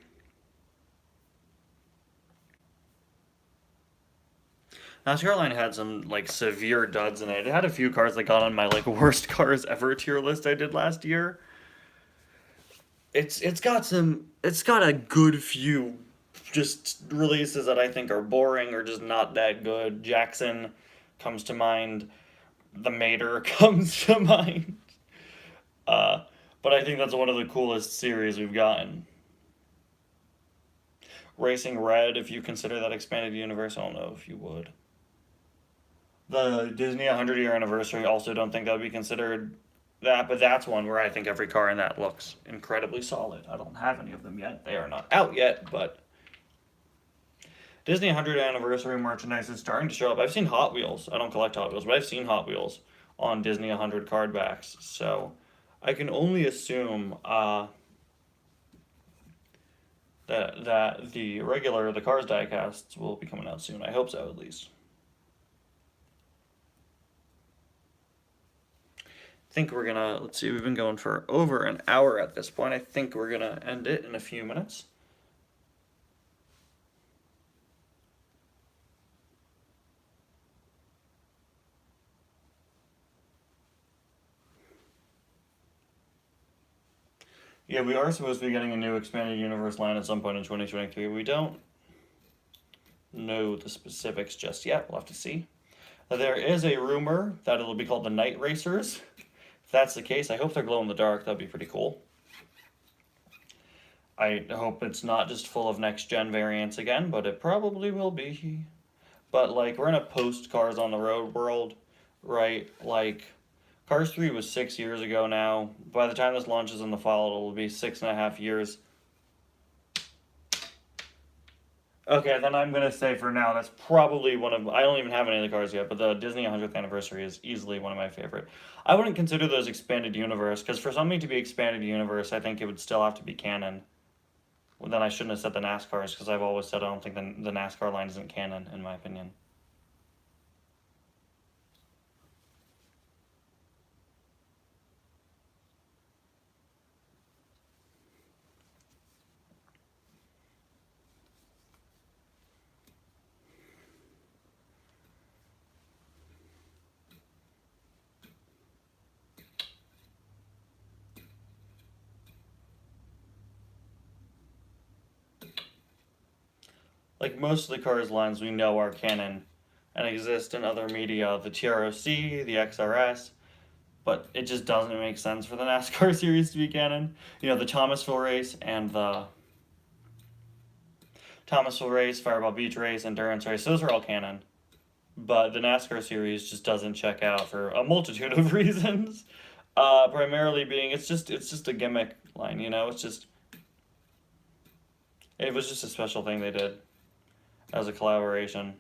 NASCAR line had some like severe duds in it. It had a few cars that got on my like worst cars ever tier list I did last year. It's got a good few just releases that I think are boring or just not that good. Jackson comes to mind. The Mater comes to mind. Uh, but I think that's one of the coolest series we've gotten. Racing Red, if you consider that expanded universe, I don't know if you would. The Disney 100 year anniversary, also don't think that would be considered that, but that's one where I think every car in that looks incredibly solid. I don't have any of them yet. They are not out yet, but Disney 100 anniversary merchandise is starting to show up. I've seen Hot Wheels. I don't collect Hot Wheels, but I've seen Hot Wheels on Disney 100 card backs. So I can only assume that the Cars diecasts will be coming out soon. I hope so, at least. I think we're gonna, let's see, we've been going for over an hour at this point. I think we're gonna end it in a few minutes. Yeah, we are supposed to be getting a new expanded universe line at some point in 2023. We don't know the specifics just yet. We'll have to see. There is a rumor that it'll be called the Night Racers. If that's the case, I hope they're glow in the dark. That'd be pretty cool. I hope it's not just full of next gen variants again, but it probably will be. But like, we're in a post Cars on the Road world, right? Like, Cars 3 was 6 years ago now. By the time this launches in the fall, it'll be 6.5 years. Okay, then I'm gonna say for now that's probably one of, I don't even have any of the cars yet, but the Disney 100th anniversary is easily one of my favorite. I wouldn't consider those expanded universe because for something to be expanded universe, I think it would still have to be canon. Well, then I shouldn't have said the NASCARs because I've always said I don't think the NASCAR line isn't canon in my opinion. Like most of the Cars lines we know are canon and exist in other media, the TROC, the XRS, but it just doesn't make sense for the NASCAR series to be canon. You know, the Thomasville race and the Thomasville race, Fireball Beach race, Endurance race, those are all canon. But the NASCAR series just doesn't check out for a multitude of reasons. Primarily being it's just a gimmick line, you know, it was just a special thing they did as a collaboration.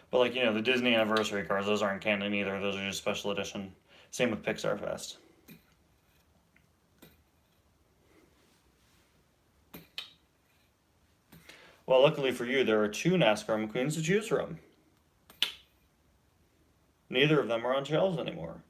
But like, you know, the Disney anniversary cars, those aren't canon either. Those are just special edition. Same with Pixar Fest. Well, luckily for you, there are two NASCAR McQueens to choose from. Neither of them are on shelves anymore.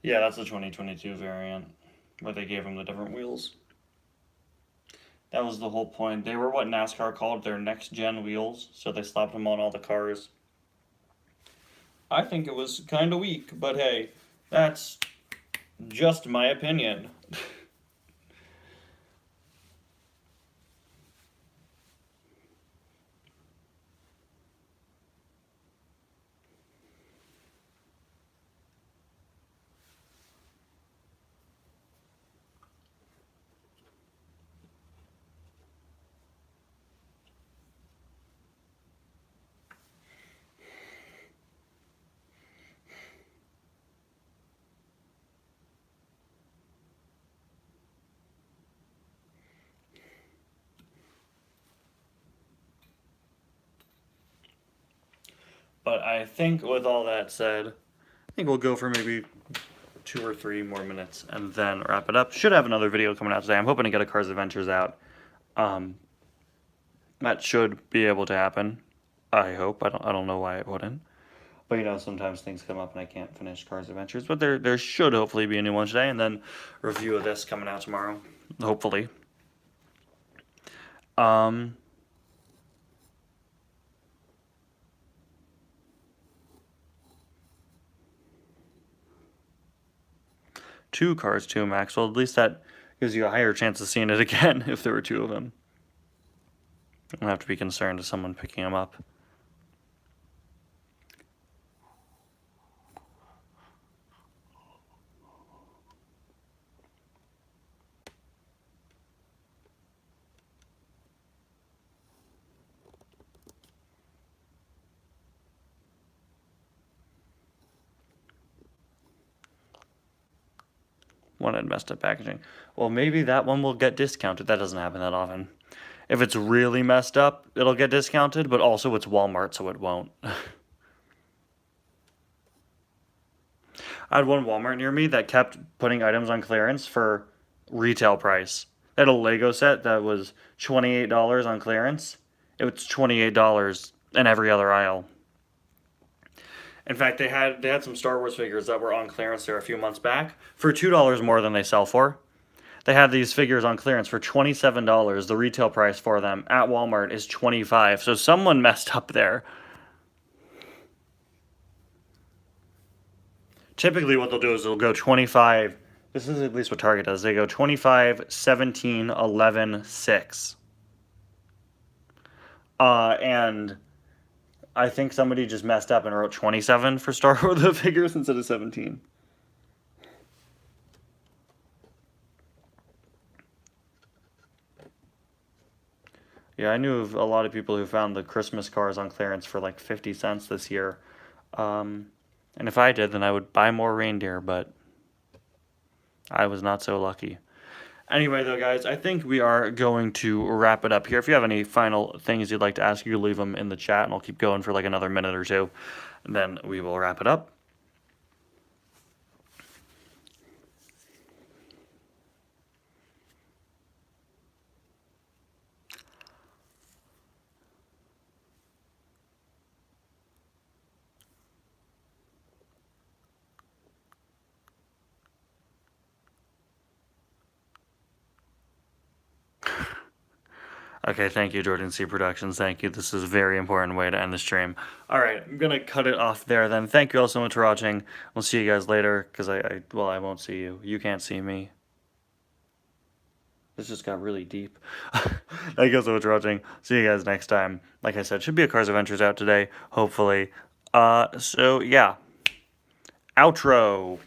Yeah, that's the 2022 variant. where they gave them the different wheels. That was the whole point. They were what NASCAR called their next-gen wheels, so they slapped them on all the cars. I think it was kind of weak, but hey, that's just my opinion. But I think with all that said, I think we'll go for maybe 2 or 3 more minutes and then wrap it up. Should have another video coming out today. I'm hoping to get a Cars Adventures out. That should be able to happen. I hope. I don't know why it wouldn't. But you know, sometimes things come up and I can't finish Cars Adventures. But there should hopefully be a new one today, and then review of this coming out tomorrow. Hopefully. Two Cars 2 Max. Well, at least that gives you a higher chance of seeing it again if there were 2 of them. I don't have to be concerned of someone picking them up. One had messed up packaging. Well, maybe that one will get discounted. That doesn't happen that often. If it's really messed up, it'll get discounted, but also it's Walmart, so it won't. I had one Walmart near me that kept putting items on clearance for retail price. They had a Lego set that was $28 on clearance. It was $28 in every other aisle. In fact, they had some Star Wars figures that were on clearance there a few months back for $2 more than they sell for. They had these figures on clearance for $27. The retail price for them at Walmart is $25. So someone messed up there. Typically what they'll do is they'll go 25. This is at least what Target does. They go 25, 17, 11, 6. And I think somebody just messed up and wrote 27 for Star Wars the figures instead of 17. Yeah, I knew of a lot of people who found the Christmas cars on clearance for like 50 cents this year. And if I did, then I would buy more reindeer, but I was not so lucky. Anyway, though, guys, I think we are going to wrap it up here. If you have any final things you'd like to ask, you leave them in the chat, and I'll keep going for like another minute or two, and then we will wrap it up. Okay, thank you, Jordan C. Productions. Thank you. This is a very important way to end the stream. All right, I'm going to cut it off there then. Thank you all so much for watching. We'll see you guys later, because well, I won't see you. You can't see me. This just got really deep. Thank you all so much for watching. See you guys next time. Like I said, should be a Cars Adventures out today, hopefully. So, yeah. Outro.